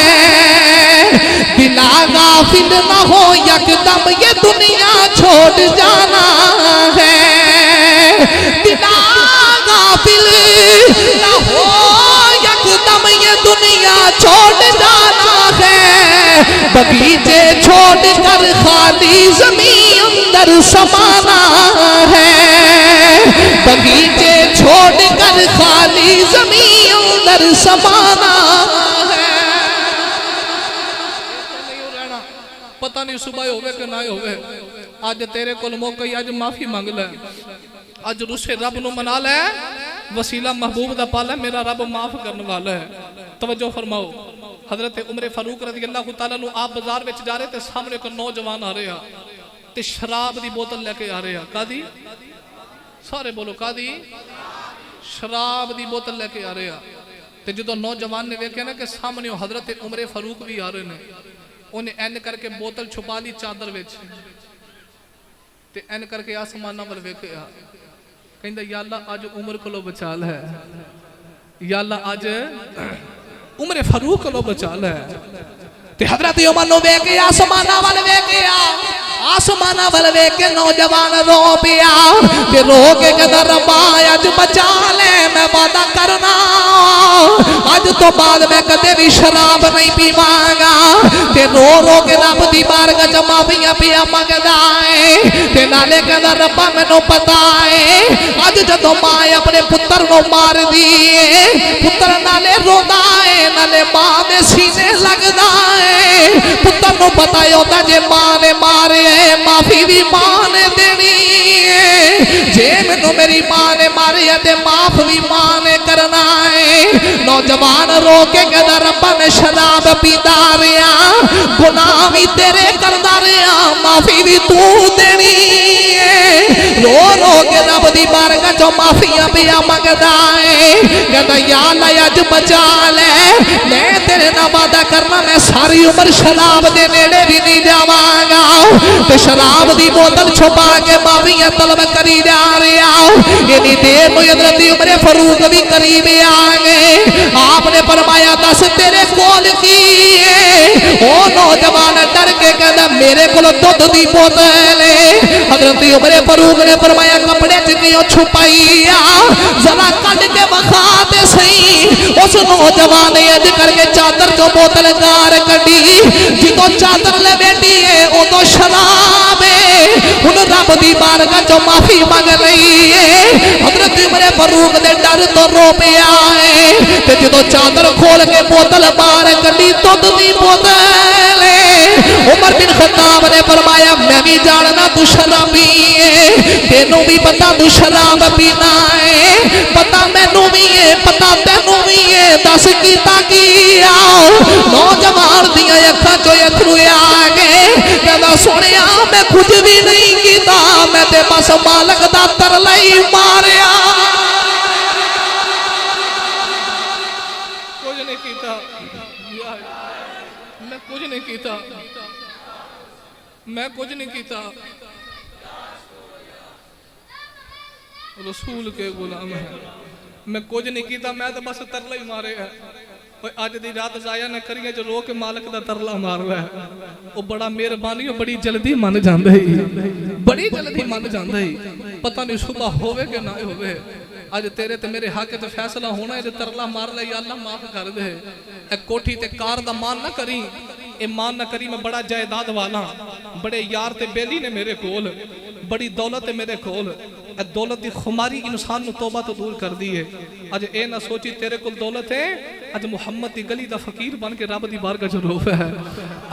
दिला गाफिल ना हो यकदम ये दुनिया छोड़ जाना है दिला गाफिल ना हो यकदम ये दुनिया छोड़ जाना है बगीचे छोड़ कर खाली जमीन अंदर समाना है बगीचे छोड़ कर खाली जमीन अंदर समाना है। पता नहीं सुबह होवे कि ना होवे अज तेरे कोल मौका ही अज माफी मांग ले अज रुसे रब नू मना ले वसीला महबूब दा पाला मेरा रब माफ करने वाला है। तवज्जो फरमाओ हजरत उमर फारूक रज़ी अल्लाह तआला नु आप बाजार विच जा रहे ते सामने एक नौजवान आ रहा ते शराब दी बोतल लेके आ रहा कादी सारे बोलो कादी शराब दी बोतल लेके आ रहा ते जो नौजवान ने वेख्या ना कि सामने हजरत उमर फारूक भी आ रहे ने उन्हें एन करके बोतल छुपा ली चादर विच ते एन करके आसमाना वल वेख्या कहंदा या अल्लाह अज उमर कोलों बचा लै या अल्लाह अज उमर फारूक कोलों बचा लै। ते हजरत उमर नु वेख के आसमाना वल वेख्या आसमाना वल वेख के नौजवान रो पिया ते रो के कहंदा रब्बा अज बचा ले मैं वादा करना अज तो बाद मैं कदे भी शराब नहीं पीवांगा ते रो रो के रब दी बारगाह च माफियां पिया मंगदा है ते नाले कहंदा रब्बा मैनू पता है अज जदों मां अपने पुत्र नु मार दी पुत्र नाले रोंदा है नाले मां दे सीने लगदा है पुत्र नु पता होता जे मां ने मारे माफी भी मां ने देनी जे मैनू मेरी मां ने मारी ते माफ भी मां ने करना है। नौजवान रो के कहदा रब्बा मैं शराब पींदा रहा गुनाह भी तेरे करदा रहा माफी भी तू देनी रो रो के रब दी बारगाह चों माफियां पिया मंगदा है कहदा या अल्लाह अज बचा ले मैं तेरे नाल वादा करना मैं सारी उम्र शराब दे नेड़े भी नहीं जावांगा ते शराब दी बोतल छुपा के माफियां तलब करी जा रहा इतनी देर में हज़रत उमर फारूक भी करीब आ गए। आपने फरमाया दस तेरे कोल की है। ओ नौजवान डर के कहता मेरे को दुध की बोतल है। हज़रत उमर फारूक ने फरमाया कपड़े च क्यों छुपाई जरा कट के बखा दे सही। उस नौजवान ने अज करके चादर चो बोतल गार कड़ी। जो चादर ले बैठी है उदो शराब है। हुन रब दी बारगाह चो माफी मंग रही है। हज़रत उमर फारूक दे डर तो रो पिया है। ते जो चादर खोल के बोतल बाहर कड़ी दुध दी बोतल है। उमर बिन खत्ताब ने फरमाया मैं भी जानना तू शराबी है। तेनू भी पता तू शराब पीना है। पता मैनू भी है पता तेनू भी है। दस कीता की नौजवान दियां अखां चो अथरू आ गए। कहता सुनिया मैं कुछ भी नहीं कीता मैं ते बस मालक दा तरला ही मारिया। कुछ नहीं कीता मैं कुछ नहीं कीता मैं कुछ नहीं कीता। रसूल के गुलाम है मैं कुछ नहीं कीता मैं तो बस तरला ही मारे है। अज दी रात जाया ने करिए जो रो के मालक दा तरला मार रहा है। वो बड़ा मेहरबानी बड़ी जल्दी मन जाता है बड़ी जल्दी मन जाता है। पता नहीं सुबह होवे कि ना होवे। अज तेरे ते मेरे हक च फैसला होना है। जो तरला मार ले अल्लाह माफ कर दे। ए कोठी ते कार दा मान ना करी ए मान ना करी। मैं बड़ा जायदाद वाला बड़े यार ते बेली ने मेरे कोल बड़ी दौलत है मेरे कोल। दौलत की खुमारी इंसान को तौबा तो दूर कर दी है। अज ए ना सोची तेरे को दौलत है अज मुहम्मद की गली का फकीर बन के रब की बारगाह च रो है।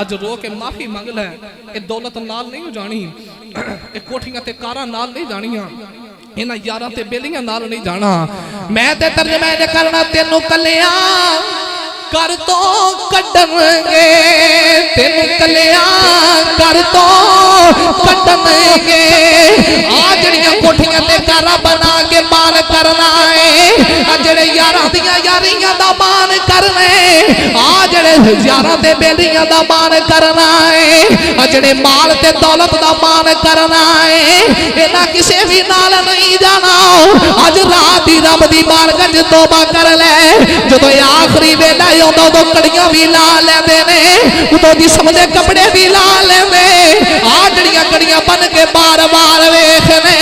अज रो के माफी मंग लै। ये दौलत नाल नहीं जानी ये कोठियां ते कारां नाल नहीं जानियां इन्हां यारां ते बेलियां नाल नहीं जाना। मैं ते तर्जमा करना तेनू कलिया कर तो कड्डणगे तेनू कलिया कर तो कड्डणगे। आ जड़ियां कोठियां ते कारां बना के मान करना है। आ जड़े यारां दियां यारियां दा मान करने। आ जड़े यारां ते बेलियां दा मान करना है। आ जड़े माल ते दौलत दा मान करना है। इन्हां किसे भी नाल नहीं जाना। अज रात दी रब दी बारगाह च तौबा कर ले। जदों आखिरी वेला उदों कड़ियां भी ला लेंदे ने उदों जिस्म दे कपड़े भी ला लेंदे। आ जड़ियां कड़ियां बन के बार बार वेखने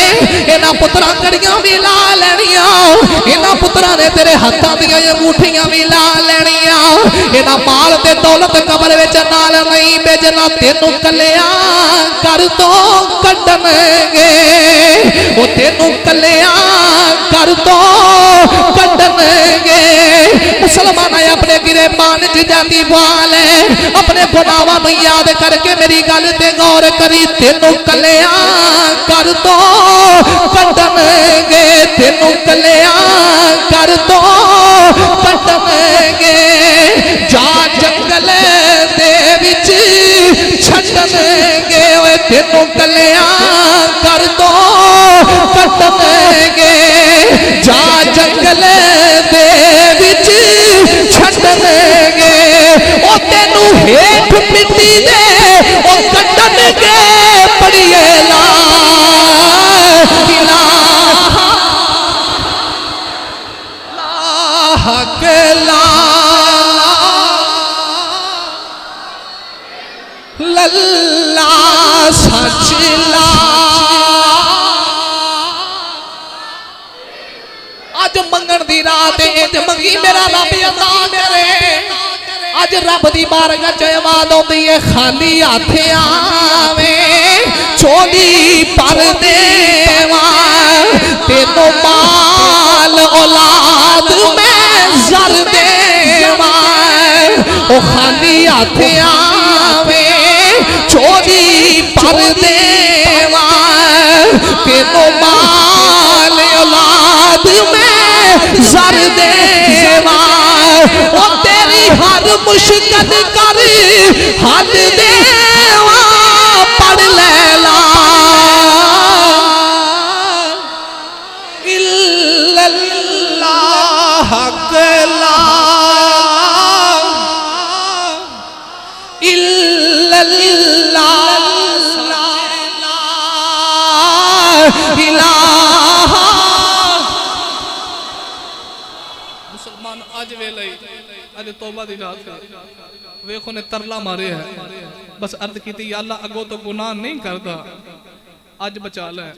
इन्हां पुत्रां कड़ियां भी ला लेनियां। इन्हां पुत्रां ने तेरे हत्थां दियां अंगूठियां भी ला लेनियां। इन्हां माल ते दौलत कब्र विच नाल नहीं भेजना। तेनू कलिया कर तो कड्डणगे ओ तेनू कलिया कर तो कड्डणगे। मुसलमान अपने गिरेबान च जाती बाल है। अपने गुनाहां नूं याद करके मेरी गल ते गौर करी। तेनू कलिया कर तो कड्डणगे तेनू कलिया कर तो कड्डणगे। जा जंगल दे विच छड्डणगे ओए तेनू कलिया कर तो कड्डणगे। जा जंगल दे विच छड्डणगे ओ तेनू हेठ मिट्टी दे ओ कड्डणगे। पड़िए ला इलाहा हक ला लल्ला सच ला। अज मंगण दी रात इंज मंगी मेरा रब अता करे। अज रब दी बारगाह च आवाज़ आउंदी है खाली हथ आवे चोली पर देवा। तेनों माल औलाद मैं जर देवा। ओ खाली हथ आवे चोली पर देवा। तेनों माल औलाद मैं जर देवा। ओ तेरी हर मुश्किल कर हद देवा। पढ़ लैला इल्लल्लाह ला इल्लल्लाह इलाहा तौबा दी रात है वेखो ने तरला मारे है बस अर्ज की या अल्लाह अगो तो गुनाह नहीं करता अज बचा लै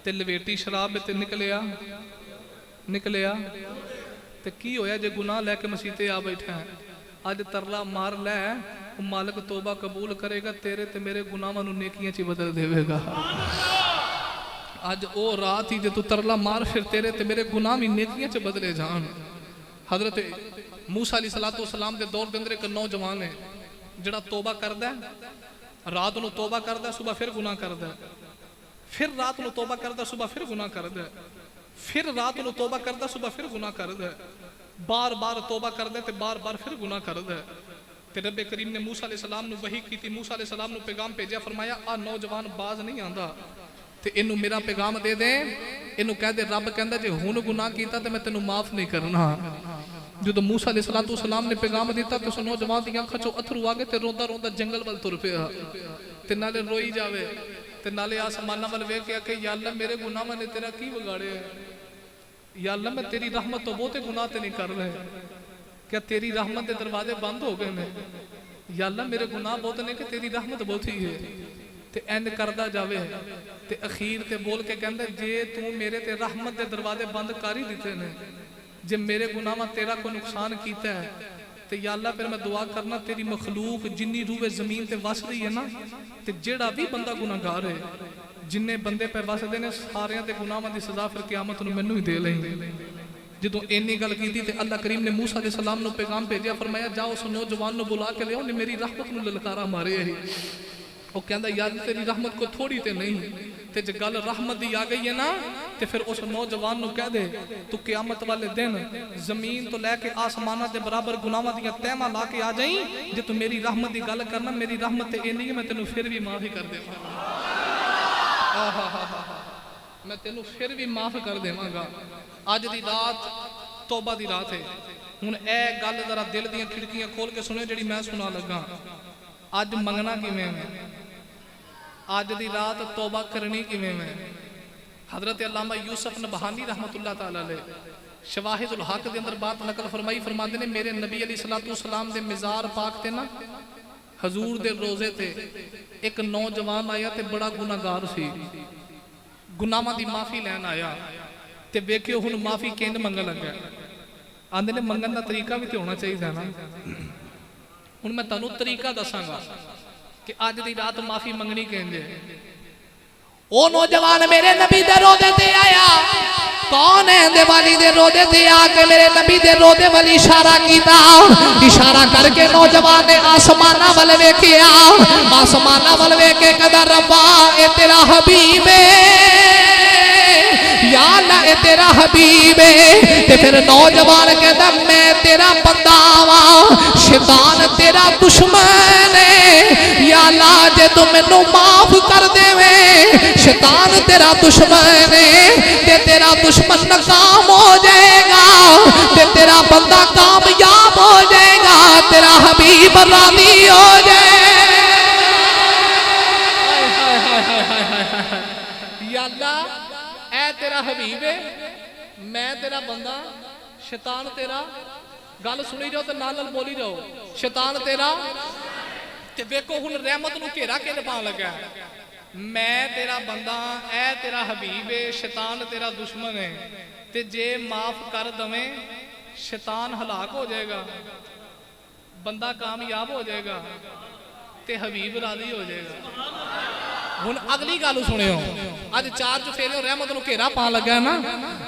ते लवेटी शराब ते निकलिया ते की होया जे गुनाह लैके मसीते आ बैठा है अज तरला मार लै मालिक तौबा कबूल करेगा तेरे ते मेरे गुनाहां नूं नेकियां च बदल देवेगा। अज ओ रात ही जे तू तरला मार फिर तेरे ते मेरे गुनाह भी नेकियां च बदले जान। हजरत मूसा अलैहिस्सलातु वस्सलाम दे दौर दे अंदर एक नौजवान है जिहड़ा तौबा करदा है रात नूं तौबा करदा सुबह फिर गुनाह करदा फिर रात नूं तौबा करदा सुबह फिर गुनाह करदा फिर रात नूं तौबा करदा सुबह फिर गुनाह करदा बार बार तौबा करदा ते बार बार फिर गुनाह करदा ते रब्बे करीम ने मूसा अलैहिस्सलाम नूं वही कीती मूसा अलैहिस्सलाम नूं पैगाम भेजिया फरमाया आ नौजवान बाज नहीं आंदा ते इनू मेरा पैगाम दे दे इनू कह दे रब कहंदा जे हुण गुनाह कीता ते मैं तेनू माफ नहीं करना। जो मूसा अलैहिस्सलातु वस्सलाम ने पैगाम दिता तो उस नौजवान दी अखां चों अथरू आ गए ते रोंदा रोंदा जंगल वल तुर पिया ते नाले रोई जावे ते नाले आसमानां वल वेख के आखे या अल्लाह मेरे गुनाहां ने तेरा की बिगाड़े या अल्लाह मैं तेरी रहमत तो बहुते गुनाह ते नहीं कर रहे क्या तेरी रहमत के दरवाजे बंद हो गए ने या अल्लाह मेरे गुनाह बहुत ने कि तेरी रहमत बहुत ही है ते इंज करदा जावे ते अखीर ते बोल के कहंदा जे तू मेरे ते रहमत के दरवाजे बंद कर ही दिते ने जे मेरे गुनाहां तेरा कोई नुकसान कीता है ते या अल्लाह फिर मैं दुआ करना तेरी मखलूक जिन्नी रूहे जमीन ते वस रही है ना ते जेड़ा भी बंदा गुनाहगार है जिन्ने बंदे पे वसदे ने सारियां ते गुनाहां दी सज़ा फिर क़यामत नूं मैनूं ही दे लेंगे। जो इन्नी गल की ते अल्लाह करीम ने मूसा अलैहिस्सलाम नूं पैगाम भेजिया फरमाया जाओ उस नौजवान नूं बुला के लियाओ ने मेरी रहमत नूं ललकारा मारे है वो कहंदा यार तेरी रहमत को थोड़ी ते नहीं ते जे गल रहमत दी आ गई है ना ते फिर उस नौजवान नूं कह दे तू क़यामत वाले दिन जमीन तो लैके आसमानां दे बराबर गुनाहां दी तहमां ला के आ जाई जे तू मेरी रहमत दी गल करना मेरी रहमत ते इन्नी है मैं तेनू फिर भी माफ ही कर देवांगा मैं तेनू फिर भी माफ कर देवांगा। अज दी रात तौबा दी रात है हुण ए गल जरा दिल दीयां खिड़कियां खोल के सुनियो जिहड़ी मैं सुना लगा अज मंगना किवें है अज दी रात तौबा करनी किवें है। हजरत अल्लामा यूसुफ नबहानी रहमतुल्लाह तआला अलैह शवाहिदुल हक दे अंदर बात नकल फरमाई फरमांदे ने मेरे नबी अलैहिस्सलातु वस्सलाम दे मिज़ार पाक ते ना हजूर दे रोजे ते एक नौजवान आया ते बड़ा गुनाहगार सी गुनाहां दी माफी लैन आया ते वेखियो हुण माफी किंज मंगन लगा आंदे ने मंगन दा तरीका भी ते होना चाहिए ना। हुण मैं तुहानू तरीका दसांगा कि अज दी रात माफी मंगनी किंज है। ओ नौजवान मेरे नबी दे रोदे ते आया कौन है दिवाली दे रोदे ते आके मेरे नबी दे रोदे वाली इशारा कीता इशारा करके नौजवान ने आसमाना वल वेखिया आसमाना वल वेख के कहदा रब्बा ए तेरा हबीब है या अल्लाह ए तेरा हबीब है ते फिर नौजवान कहदा मैं तेरा बंदा वा शैतान तेरा दुश्मन है या अल्लाह जे तू मैनू माफ कर देवे शैतान तेरा दुश्मन है ते तेरा दुश्मन नाकाम हो जाएगा ते तेरा बंदा कामयाब हो जाएगा तेरा हबीब राज़ी हो जाएगा। या अल्लाह ऐ तेरा हबीब है मैं तेरा बंदा शैतान तेरा गल सुनी जाओ तो नाल बोली जाओ शैतान तेरा ते वेखो हुण रहमत नूं घेरा किंज पाउण लगा मैं तेरा बंदा ऐ तेरा हबीब है शैतान तेरा दुश्मन है ते जे माफ कर दवे शैतान हलाक हो जाएगा बंदा कामयाब हो जाएगा ते हबीब राज़ी हो जाएगा। हुण अगली गल सुनियो अज चार चुफेरे रहमत नूं घेरा पाउण लगा ना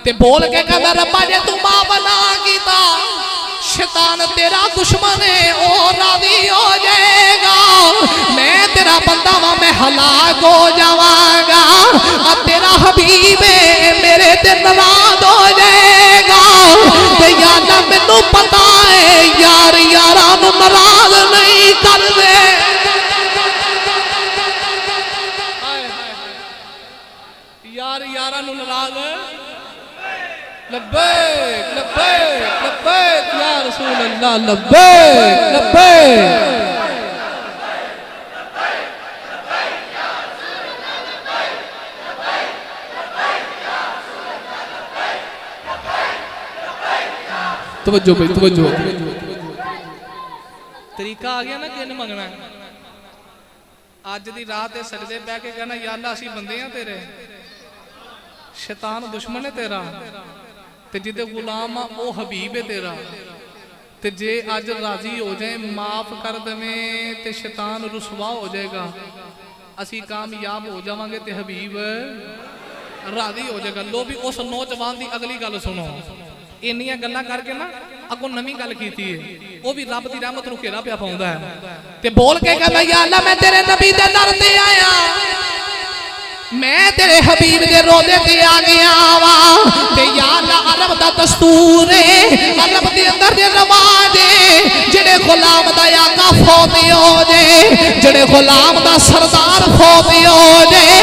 ते बोल के कहंदा रब्बा जे तू माफ ना कीता शैतान तेरा दुश्मन है ओ राज़ी हो जाएगा मैं तेरा बंदा वा मैं हलाक हो जावांगा तेरा हबीब है मेरे ते नाराज हो जाएगा ते यार मैनू पता है यार यारां नूं नाराज नहीं करदे यार यारां नूं नाराज लब्बैक लब्बैक लब्बैक या रसूल अल्लाह लब्बैक लब्बैक तवज्जो भाई तवज्जो तरीका आ गया ना किन मंगना अज दी रात सजदे बह के कहना या अल्लाह असीं बंदे हां तेरे शैतान दुश्मन है तेरा ते जिदे गुलाम आ वो हबीब है तेरा ते जे अज राजी हो जाए माफ कर देवें ते शैतान रुसवा हो जाएगा असी कामयाब हो जावांगे ते हबीब राजी हो जाएगा। लो भी उस नौजवान की अगली गल सुनो इन्नियां गल्लां करके ना अगों नवीं गल कीती है वो भी रब दी रहमत नूं घेरा पिया पाउंदा है ते बोल के कहंदा या अल्लाह मैं तेरे नबी दे दर ते आया मैं तेरे हबीब दे रोज़े ते आ गया वा ते या अल्लाह अरब दा दस्तूर है अरब दे अंदर दे रवाज है जेड़े गुलाम दा आका फौत हो जाए जेड़े गुलाम दा सरदार फौत हो जाए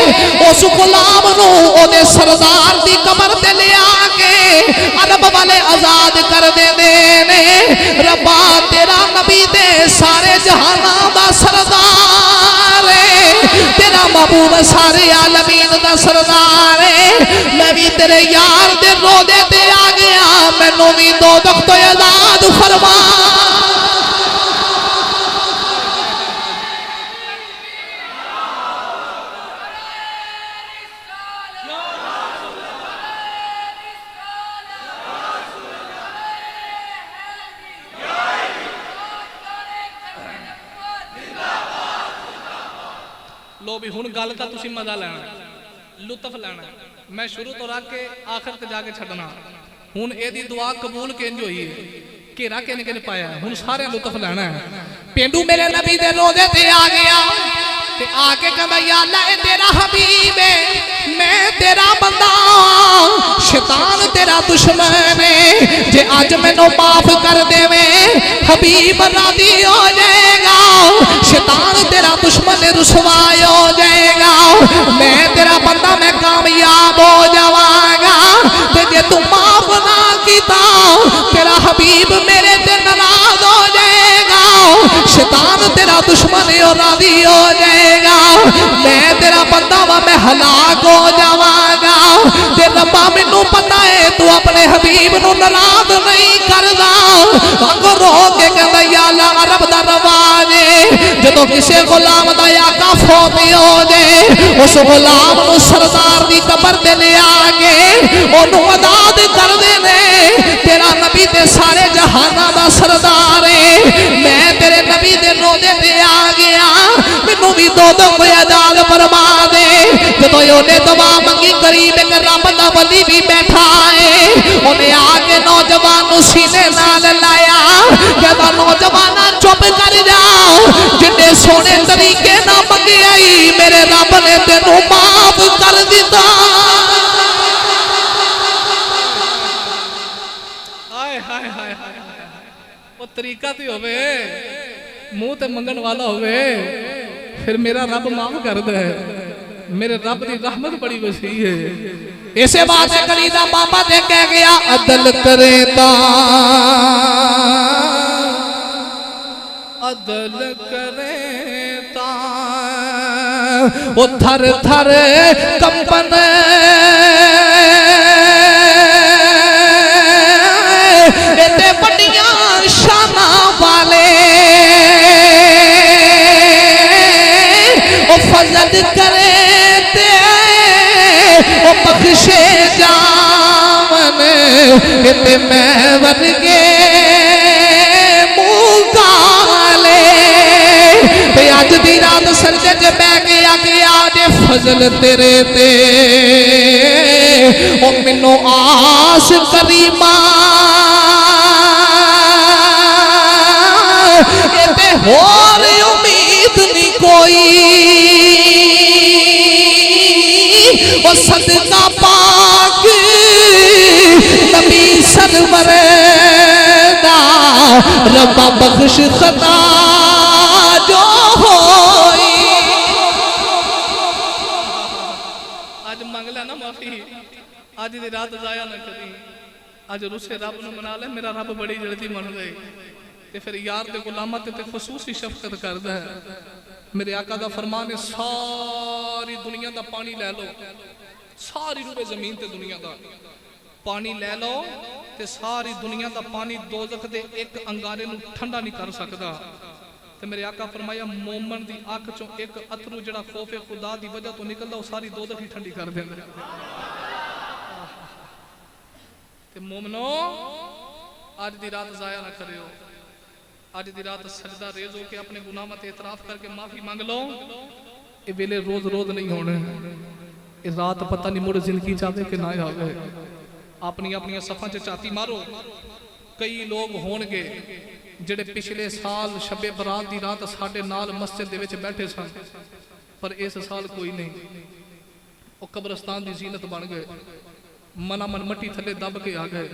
उस गुलाम नूं ओदे सरदार दी कबर ते ले आके अरब वाले आजाद कर देंदे ने रब्बा तेरा नबी दे सारे जहानां दा सरदार है तेरा महबूब सारे आलमीन दा सरदार है मैं भी तेरे यार दे रोज़े ते आ गया मैनू भी दोज़ख तो आजाद फरमा। लो भी हुण गल तां तुसीं मजा लैना लुत्फ लैना मैं शुरू तो रख के आखिर ते जाके छड्डना हुण एदी दुआ कबूल किंज होई है घेरा किन किन पाया हुण सारे लुत्फ लैना है। पेंडू मेरे नबी दे रोज़े ते आ गया ते आके कहंदा या अल्लाह ए तेरा हबीब है मैं तेरा बंदा शैतान तेरा दुश्मन है जे अज मैनू माफ कर देवे हबीब राजी हो जाएगा शैतान तेरा दुश्मन रुसवा हो जाएगा मैं तेरा बंदा मैं कामयाब हो जावांगा ते जे तू माफ ना कीता तेरा हबीब मेरे ते नाराज हो जाएगा शैतान तेरा दुश्मन और राजी हो जाएगा मैं तेरा बंदा वा मैं हलाक हो जावांगा ते रब्बा मैनू पता है तू अपने हबीब नू नाराज नहीं करदा अगो रो के कहंदा या अल्लाह रब दा रवाज है जदों किसी गुलाम दा आका फौत हो जाए उस गुलाम नू सरदार दी कबर ते ले आके ओनू आजाद कर देने तेरा नबी ते सारे जहानां दा सरदार है मैं तेरे नबी दे रोज़े ते आ गया मैनू भी दोज़ख तो आजाद फरमा दे जदों ओने दुआ मंगी करीब एक रब दा वली भी बैठा है ओने आके नौजवान नू सीने नाल लाया कहदा नौजवाना चुप कर जा जिन्ने सोने तरीके ना मंगियाई मेरे रब ने तेनू माफ कर दिता। हाय हाय हाय हाय वो तरीका तो होवे मुंह ते मंगन वाला होवे फिर मेरा रब माफ कर दे मेरे रब की रहमत बड़ी वसी है। इसे बात है कलीदा बाबा ते कह गया अदल करेता अदल करेता वो थर थर कंपन एते बड़ियां शाना वाले वो फजल करे ते वो बख्शे जावन एते मैं वर्गे मुकाले ते अज दी रात सरजे च बह के आके आजे फजल तेरे ते ओ मैनू आस करीमा एते होर उम्मीद नहीं कोई वो सदका पाक नबी सरवर दा रब्बा बख्श खता जो होई आज मंग ले ना माफी आज दी रात जाया ना करी आज रुसे रब नू मना ले मेरा रब बड़ी जल्दी मन गए ते फिर यार दे गुलामां ते खसूसी शफकत करदा है। मेरे आका दा फरमान है सारी दुनिया दा पानी ले लो सारी रूबे जमीन ते दुनिया दा पानी ले लो ते सारी दुनिया दा पानी दोज़ख दे एक अंगारे नू ठंडा नहीं कर सकदा ते मेरे आका फरमाया मोमन दी अख चों एक अथरू जड़ा खौफे खुदा दी वजह तो निकलदा वो सारी दोजख ही ठंडी कर देंदा। ते मोमनो आज दी रात जाया ना करियो, आज दी रात सजदा रेज होके अपने गुनाह ते इतराफ करके माफी मांग लो। ये वेले रोज रोज नहीं होने, ये रात पता नहीं मुड़ जिंदगी चाहे कि ना आवे। अपनी अपनी सफा च झाती मारो। कई लोग होणगे जेड़े पिछले साल शबे बरात दी रात साडे नाल मस्जिद दे विच बैठे सन, पर इस साल कोई नहीं। वो कब्रस्तान दी जीनत बन गए, मना मन मट्टी थले दब के आ गए।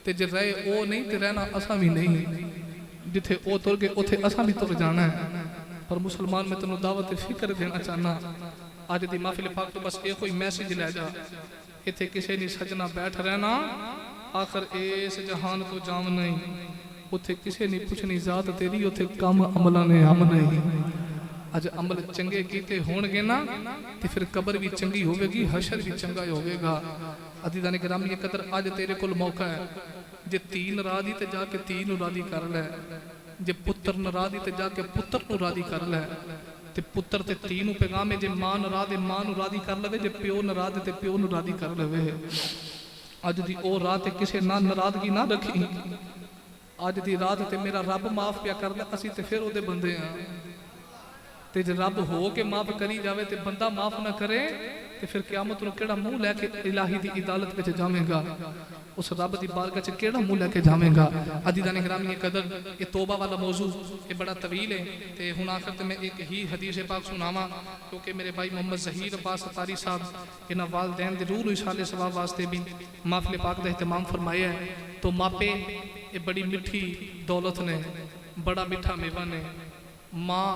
ते जे रहे वो नहीं ते रहना असा भी नहीं, जिथे वो तुर गए उथे असा भी तुर जाना है। पर मुसलमान मैं तेनों दावत फिक्र देना चाहना, अज दी महफिल पाक तो बस ये कोई मैसेज लै जा, इथे किसी ने सजना बैठ रहना, आखिर इस जहान को जाम नहीं, उथे किसी ने पुछनी जात तेरी, उथे कम अमला ने हम नहीं। अज अमल चंगे कीते होणगे ना ते फिर कबर भी चंगी होवेगी, हशर भी चंगा होवेगा। अदीदाने गिरामी कदर अज तेरे कोल मौका है, जे धी नाराज़ी ते जाके धी नूं राज़ी कर लै, जे पुत्र नाराज़ी ते जाके पुत्र नूं राज़ी कर लै। ते पुत्र ते धी नूं पैगाम है, जे मां नाराज़ मां नूं राज़ी कर लवे, जे प्यो नाराज़ ते प्यो नूं राज़ी कर लवे। अज दी ओ रात किसे ना नाराज़गी ना रखी, अज दी रात ते मेरा रब माफ पिया कर दे, असीं ते फिर ओदे बंदे हां। ते जे रब हो के माफ करी जावे ते बंदा माफ ना करे ते फिर क़यामत नूं केड़ा मुंह लैके इलाही दी अदालत विच जावेगा, उस रब दी बारगाह च केड़ा मुंह लैके जावेगा। अदीदाने गिरामी कदर ये तौबा वाला मौजू ये बड़ा तवील है, ते हुण आखिर ते मैं एक ही हदीस पाक सुनावां, क्योंकि मेरे भाई मोहम्मद ज़हीर अब्बास तारी साहब इन्हां वालदैन दे रूह इशाले सवाब वास्ते भी महफिल पाक दा एहतमाम फरमाया है। तो मापे ये बड़ी मिठी दौलत ने, बड़ा मिठा मेवा ने। मां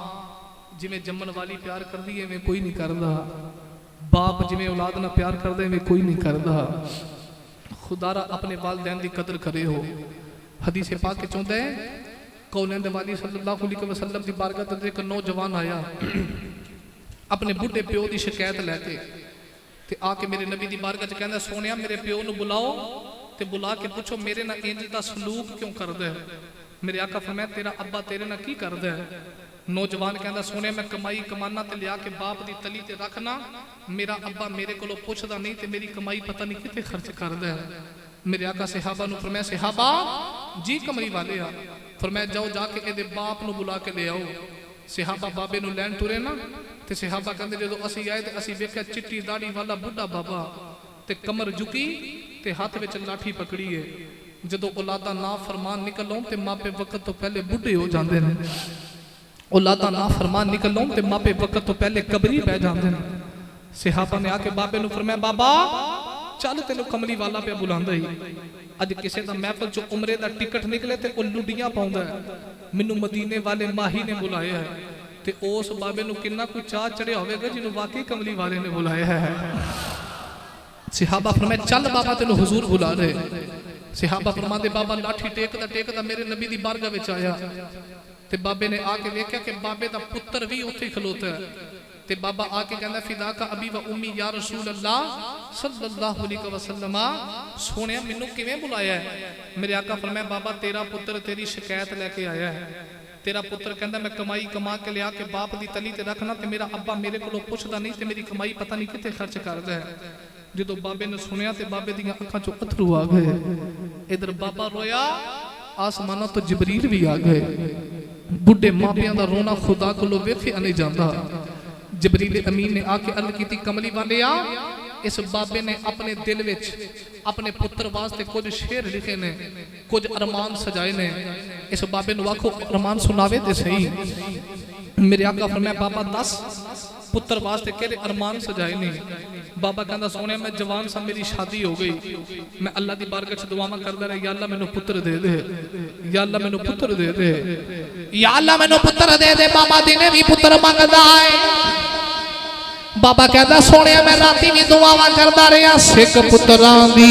जिवें जम्मन वाली प्यार कर दी है कोई नहीं करता, बाप जिवें औलाद ना प्यार कर दे कोई नहीं करता। खुदारा अपने वालदैन की कदर करे हो। हदीस पाक के चाहता है कौलैन वाली सल्लल्लाहु अलैहि वसल्लम की बारगाह ते एक नौजवान आया अपने बुढ़े प्यो की शिकायत लैके ते आके मेरे नबी की बारगाह च कहंदा सोनिया मेरे प्यो नूं बुलाओ ते बुला के पूछो मेरे नाल इंज दा सलूक क्यों करदा है। मेरे आका फरमाया तेरा अब्बा तेरे नाल की करदा है। नौजवान कहता सोने मैं कमाई कमाना ते लिया के बाप की तली ते रखना, मेरा अब्बा मेरे को पुछदा नहीं ते मेरी कमाई पता नहीं कितने खर्च करदा है। मेरे आका सहाबा नूं फरमाया सहाबा जी कमली वाले आ, फरमाया जाओ जाके इहदे बाप नूं बुला के ले आओ। सहाबा बाबे नूं लैन तुरे ना ते सहाबा कहंदे जदों असीं आए ते असीं वेख्या चिट्टी दाढ़ी वाला बुढ़ा बाबा ते कमर झुकी ते हाथ विच लाठी पकड़ी है। जदों औलादा ना फरमान निकलों ते मापे वक्त तो पहले बुढ़े हो जाते हैं, औलादा ना फरमान निकलों ते मापे वक्त तो पहले कबरी बह जाते हैं। सहाबा ने आके बाबे नूं फरमाया बाबा चल तेनू कमली वाला पे बुलांदा ही। अज किसी का महफल चो उमरे का टिकट निकले तो लुडियां पाउंदा है, मैनू मदीने वाले माही ने बुलाया है ते उस बाबे नूं किन्ना कोई चाह चढ़िया होवेगा जिन्हों वाकई कमली वाले ने बुलाया है। सहाबा फरमाया चल बाबा तेनू हुजूर बुला रहे। सहाबा फरमाते बाबा लाठी टेकदा टेकदा मेरे नबी दी बारगाह विच आया ते बाबे ने आके देखा कि बाबे दा पुत्र भी उत्थे खलोता है ते बाबा आके कहंदा फिदा का अबी व उम्मी या रसूल अल्लाह सल्लल्लाहु अलैहि वसल्लम सोनिया मैनू किवें बुलाया है। मेरे आका फरमाया बाबा तेरा पुत्र तेरी शिकायत लेके आया है। तेरा पुत्र कहंदा मैं कमाई कमा के लिया के बाप दी तली ते रखना ते मेरा अब्बा मेरे कोलों पुछदा नहीं ते मेरी कमाई पता नहीं कित्थे खर्च करदा है। जदों बाबे ने सुनिया ते बाबे दी अखां चों अथरू आ गए। इधर बाबा रोया आसमानों तो जिबरील भी आ गए। बुढ़े मापियां दा रोना खुदा कोलों वेखिया नहीं जाता। जिबरील अमीन ने आके अर्ज की कमली वाले आ इस बाबे ने अपने दिल विच अपने पुत्र वास्ते कुछ शेर लिखे ने, कुछ अरमान सजाए ने। इस बाबे नूं आखो अरमान सुनावे ते सही। मेरे आका फरमाया बाबा दस पुत्र वास्ते केड़े अरमान सजाए ने। बाबा कहंदा सोने मैं जवान सा मेरी शादी हो गई, मैं अल्लाह दी बारगाह च दुआवां करदा रहा या अल्लाह मैनू पुत्र दे दे, या अल्लाह मैनू पुत्र दे दे, या अल्लाह मैनू पुत्र दे दे। बाबा दिने भी पुत्र मंगदा है। बाबा कहता सोने मैं राती भी दुआवां करदा रहा सिख पुत्रां दी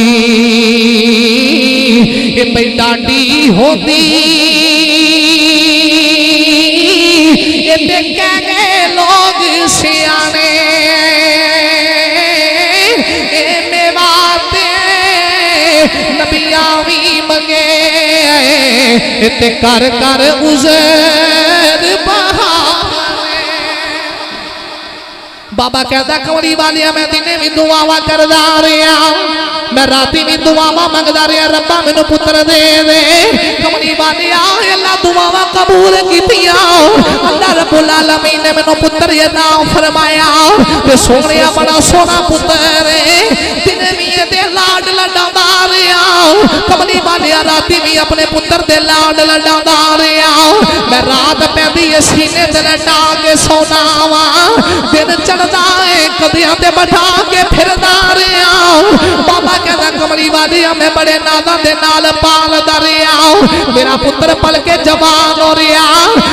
ए पई डाडी होंदी ए ते कह गए लोग सियाने ए मेवा ते नबियां भी मंगे ते कर कर उज़र बाबा कहता कमली वालिया मैं दिने भी दुआवा करदा रहा, मैं राती भी दुआवा मंगदा रहा, रब्बा मैनू पुत्र दे दे। कमली वालिया अल्लाह दुआवा कबूल कीतियां, अल्लाह रब्बुल आलमीन ने मैनू पुत्र अता फरमाया। ते सोहणिया बड़ा सोहना पुत्र है, दिने भी दे लाड लडांदा रहा, कमली वालिया राती भी अपने पुत्र दे लाड लडांदा रहा। मैं रात पैंदी सीने ते लटा के सौना वा, दिन चढ़दा है कदियां ते बैठा के फिरदा रहा। बाबा कहता कमली वालिया मैं बड़े नादा दे नाल पालदा रहा, मेरा पुत्र पल के जवान हो रहा,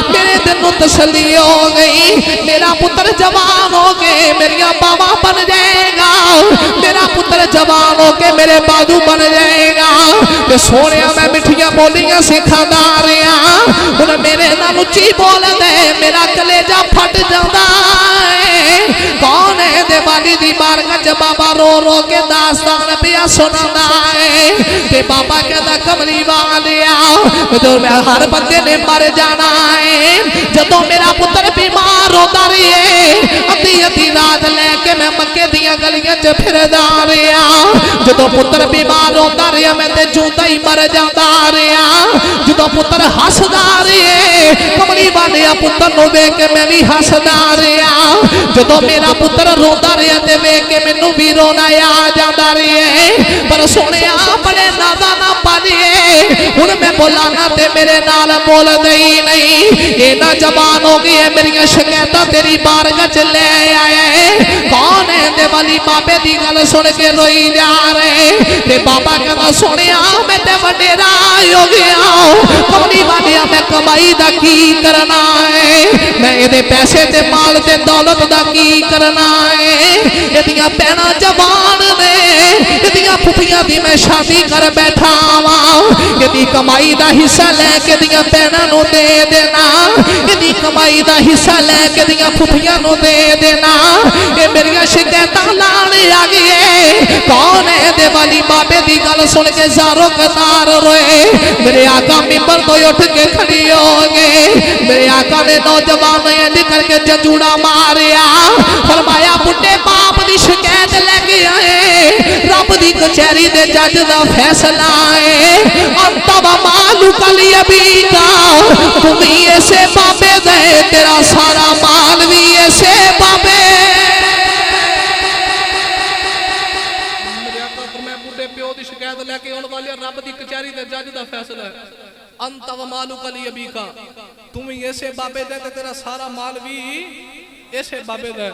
मेरे दिल नूं तसल्ली हो गई, मेरा पुत्र जवान हो के मेरिया बावा बन जाएगा, मेरा पुत्र जवान हो के मेरे बाजू बन जाएगा। ते सोनिया मैं मिठिया बोलियां सिखादा रहा, हुण मेरे नाल उच्ची बोल दे मेरा कलेजा फट जांदा है। कौन है दिवाली दी बारगाह च बाबा रो रो के दास्तान पिया सुनांदा है। ते बाबा कहता कमली वालिया जो मैं हर बंदे ने मर जाना है, जदों मेरा पुत्र बीमार होता रहे अद्धी अद्धी रात लैके मैं मक्के दियां गलियां च फिरदा रहा, जदों पुत्र बीमार होता रहा मैं ते जूंदा ही मर जाता रहा, जदों पुत्र हसदा रहे कमली वालिया पुत्र नूं देख के मैं भी हसदा रहा, जदों मेरा पुत्र रोंदा रहा ते वेख के मैनू भी रोना आ जांदा रहे। पर सोहणिया बड़े नादा ना पालिए, हुण मैं बोलाना ते मेरे नाल बोल दई नहीं, ये ना जबान हो गई है मेरिया शिकायतां तेरी बारगाह च ले आया है। कौन है दिवाली बाबे दी गल सुन के रोई जा रहे। ते बाबा कहता सोहणिया मैं ते वडेरा हो गया, कमली वालिया मैं कमाई दा की करना है, मैं इहदे पैसे ते माल ते दौलत दा की करना है। इहदियां भैणां जवान ने, इहदियां फुफियां दी मैं शादी कर बैठा वा, इहदी कमाई दा हिस्सा लैके इहदियां भैणां नूं दे देना, इहदी कमाई दा हिस्सा लैके इहदियां फुफियां नूं दे देना। ये मेरियां शिकायतां लाने आ गई है। कौन है दिवाली बाबे दी गल सुन के ज़ारो कतार रोए। मेरे आका मिंबर तो उठ के खड़ी हो गए, मेरे आका ने नौजवान निकल के जंजूड़ा मारिया, फरमाया बुढ़े बाप दी शिकायत लेके आए, रब दी कचहरी दे जज दा फैसला है। अंतव मालू कली अभी का तुम ऐसे बाबे दे, तेरा सारा माल भी ऐसे बाबे। प्यो की शिकायत लैके आने वाले रब की कचहरी दे जज दा फैसला है। अंतव मालू कली अभी का तुम ऐसे बाबे दे, तेरा सारा माल भी ऐसे बाबे दे।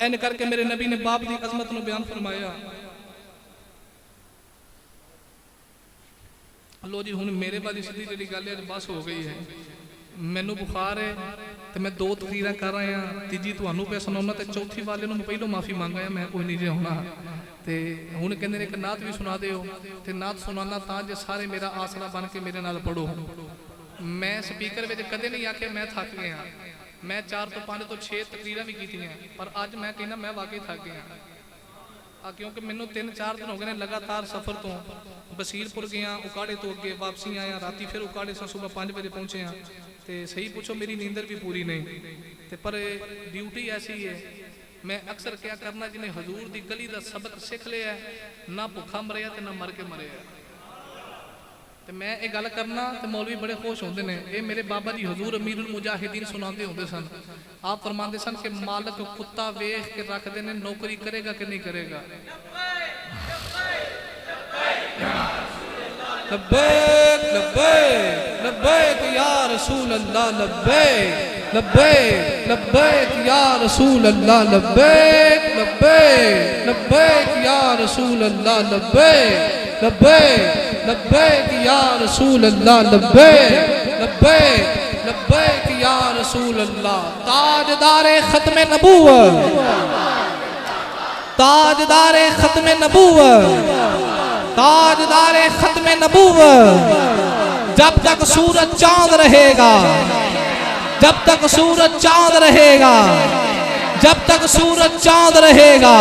इन करके मेरे नबी ने बाप की अजमत नूं बयान फरमाया। लो जी हुण मेरे वाली सीधी जी गल है बस हो गई है। मैनू बुखार है तो मैं 2 तकरीरां कर रहा, तीजी तुहानू पे सुनाउणा ते चौथी वाले नूं मैं पहलों माफ़ी मंगाया, मैं कोई नहीं जे होना। तो हुण कहंदे ने एक नात भी सुना दिओ, ते नात सुनाना तां जे सारे मेरा आसरा बन के मेरे नाल पढ़ो। मैं स्पीकर विच कदे नहीं आखे मैं थक गया, मैं 4 तो 5 तो 6 तकरीरां भी कीतियां, पर अज मैं कहना मैं वाकई थक गया। क्योंकि मैनू 3-4 दिन हो गए लगातार सफ़र तो बसीरपुर गया, उकाड़े तो अगे वापसी आया, राती फिर उकाड़े से सुबह 5 बजे पहुँचे हाँ। तो सही पूछो मेरी नींदर भी पूरी नहीं, तो पर ड्यूटी ऐसी है। मैं अक्सर क्या करना जिन्हें हजूर की गली का सबक सीख लिया, ना भुखा मरिया तो ना मर के मरिया। तो मैं ये गल करना तो मौलवी बड़े खुश होते हैं। ये मेरे बाबा जी हजूर अमीरुल मुजाहिदीन सुनाते होंगे सन। आप फरमाते सन कि मालक कुत्ता वेख के रखते हैं, नौकरी करेगा कि नहीं करेगा। लब्बैक लब्बैक लब्बैक या रसूल अल्लाह, लब्बैक लब्बैक लब्बैक या रसूल अल्लाह, लब्बैक लब्बैक लब्बैक या रसूल अल्लाह, लब्बैक लब्बैक लब्बैक या रसूल अल्लाह, लब्बैक लब्बैक लब्बैक या रसूल अल्लाह। ताजदारे खत्मे नबूवत, ताजदारे खत्मे नबूवत, ताजदारे खत्मे नबूवत। जब तक सूरज चांद रहेगा, जब तक सूरज चांद रहेगा, जब तक सूरज चांद रहेगा,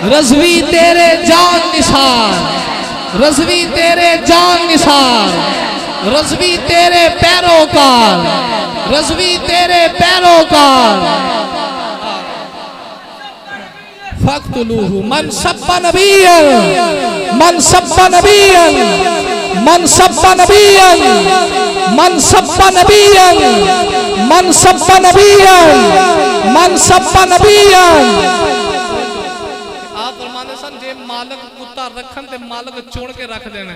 रज़वी तेरे जान निसार, रज़वी तेरे जान निसार, रज़वी तेरे पैरोकार, रज़वी तेरे पैरोकार। फक्तुलूहु मन सब्बा नबियन मन सब्बा नबियन मन सब्बा नबियन मन सब्बा नबियन मन सब्बा नबियन मन सब्बा नबियन। आप फरमाते सन जे मालक कुत्ता रखन ते मालक चुन के रख देना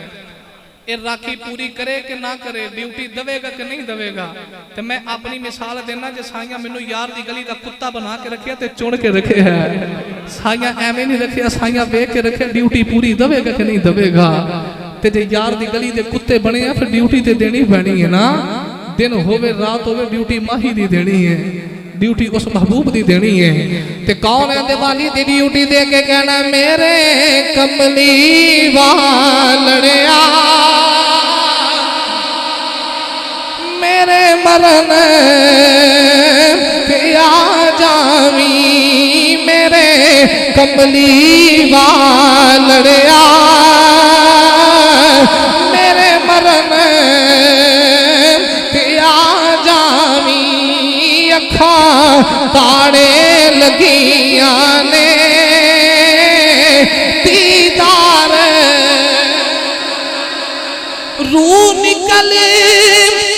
ये राखी पूरी करे कि ना करे, ड्यूटी दवेगा कि नहीं दवेगा। तो मैं अपनी मिसाल देना जे साइया मैनू यार दी गली का कुत्ता बना के रखे ते चुन के रखे है, साइया एवें नहीं रखे, साइया वेख के रखे ड्यूटी पूरी दवेगा कि नहीं दवेगा। ते जे यार दी गली दे कुत्ते बने हैं फिर ड्यूटी ते देनी पैनी है ना, दिन होवे रात होवे ड्यूटी माही दी देनी है, ड्यूटी उस महबूब दी देनी है। ते कौन है दिवाली दी ड्यूटी दे के कहना मेरे कमली वालड़िया मेरे मरन पिया जावी मेरे कमली वालड़िया मेरे मरन पिया जावी अखा ताड़े लगिया ने दीदार रू निकल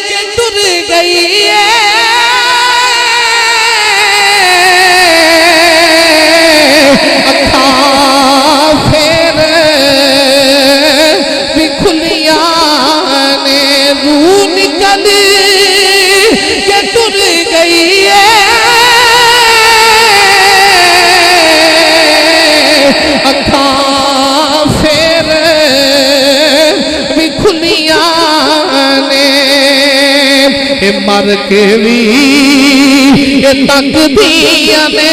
के टुर गई है अखा फेर भी खुलिया ने रू निकल के टुर गई है अखा फेर भी खुलिया ने मर के भी तक दिया ने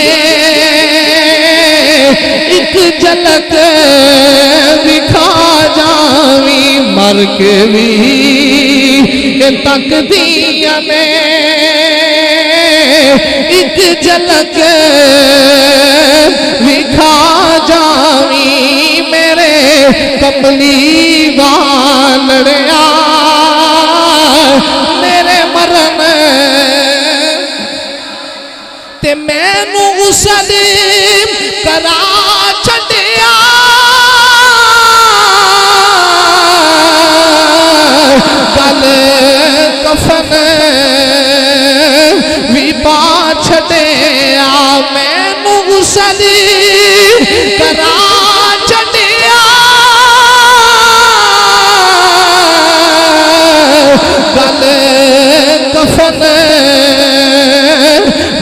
एक झलक दिखा जावी मर के भी तक दिया ने एक झलक दिखा जावी मेरे कमली वालड़िया मेरे मरन ते मैनू सलीम करा छड़िया गल कफन भी पा छड़िया मैनू सलीम करा छड़िया गल कफन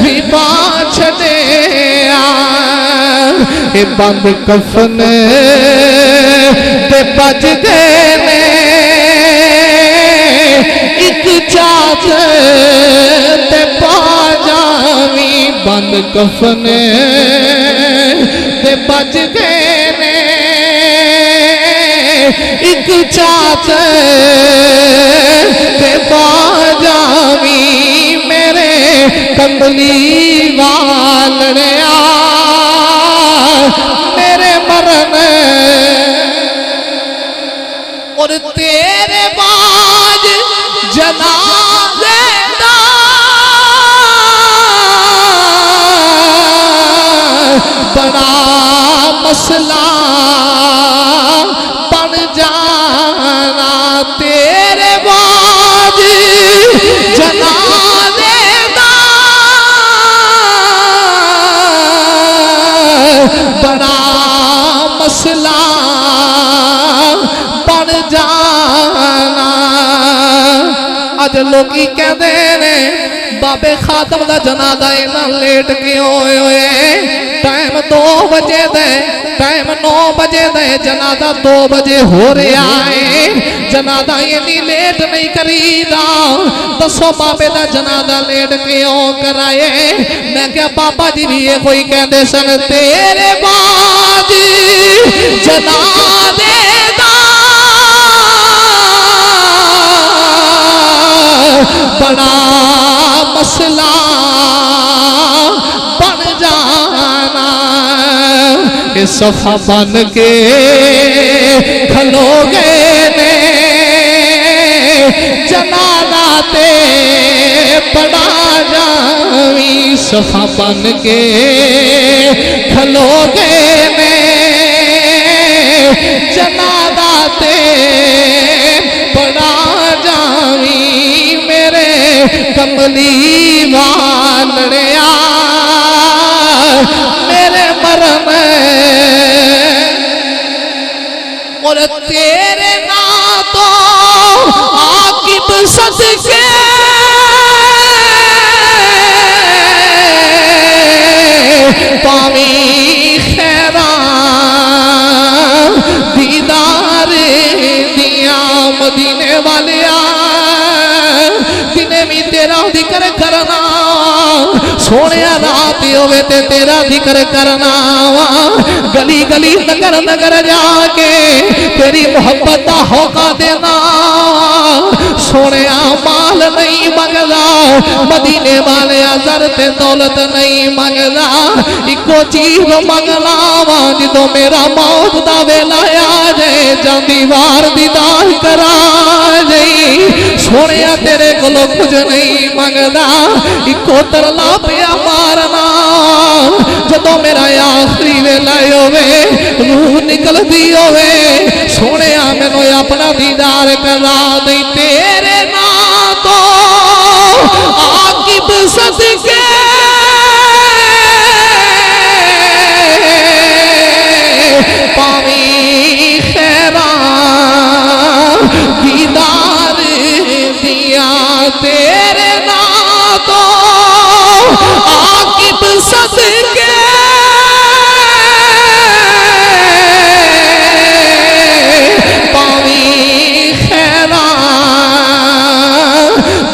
भी पा छड़िया बंद कफन ते बज देने एक चाच ते पा जावी बंद कफन ते बज देने एक चाच ते पा जावी मेरे कमली वालड़िया मेरे मरन और तेरे बाज जनाज़े दा बड़ा मसला बन जाना तेरे बाज जनाज़े दा बड़ा मसला बन जाना। अज लोग कहते ने बाबे खातम का जनाजा इतना लेट क्यों होए टाइम 2 बजे दे टाइम 9 बजे दे जनाजा 2 बजे हो रहा है जनाजा इतनी लेट नहीं करीदा दसो बाबे का जनाजा लेट क्यों कराए। मैं क्या बाबा जी भी ये कोई कहते सन तेरे बाद जनाजे दा बड़ा मसला बन जाना सफा बन के खलोगे ने जनाजा ते पड़ा जावी सफा बन के खलोगे में जनादा ते पड़ा जावी मेरे कमली वालड़िया मेरे मरम और तेरे ना तो आकिब सदके पावी खैरा दीदार दिया मदीने वालिया दिने भी तेरा जिक्र करना सोने रात होवे ते तेरा जिक्र करना गली गली नगर नगर जाके तेरी मोहब्बत का होका देना सोने माल नहीं मंगदा मदीने वाले जर ते दौलत नहीं मंगदा इको चीज मंगना वा जो मेरा मौत दा वेला आ जाए जांदी वार दीदार करा जाई सोने तेरे कोलों कुछ नहीं मंगदा इको तरला पिया मारना जदों मेरा आखिरी वेला होवे रूह निकलदी होवे सोने मैनू अपना दीदार करा दे तेरे ना तो आकिब सदके पावी खैरा दीदार दिया तेरे ना तो आकिब सदके पावी खैरा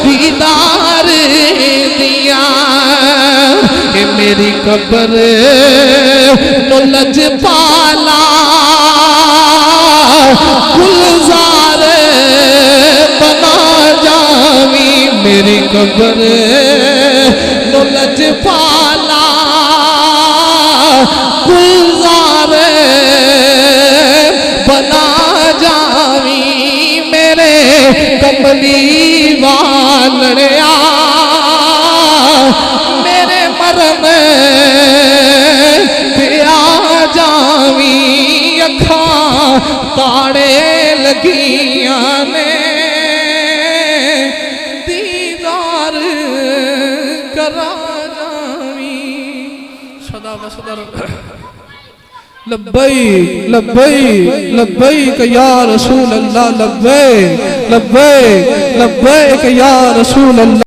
दीदार दिया मेरी कब्र नो लज पाला गुलजार बना जावी मेरी कब्र नो लज पाला गुलजार बना जावी मेरे कमली वालड़िया मेरे मरम पिया जावी अखा ताड़े लगिया ने दीदार करा जावी सदा वसदा लब्बैक लब्बैक लब्बैक या रसूल अल्लाह लब्बैक लब्बैक लब्बैक या रसूल अल्लाह।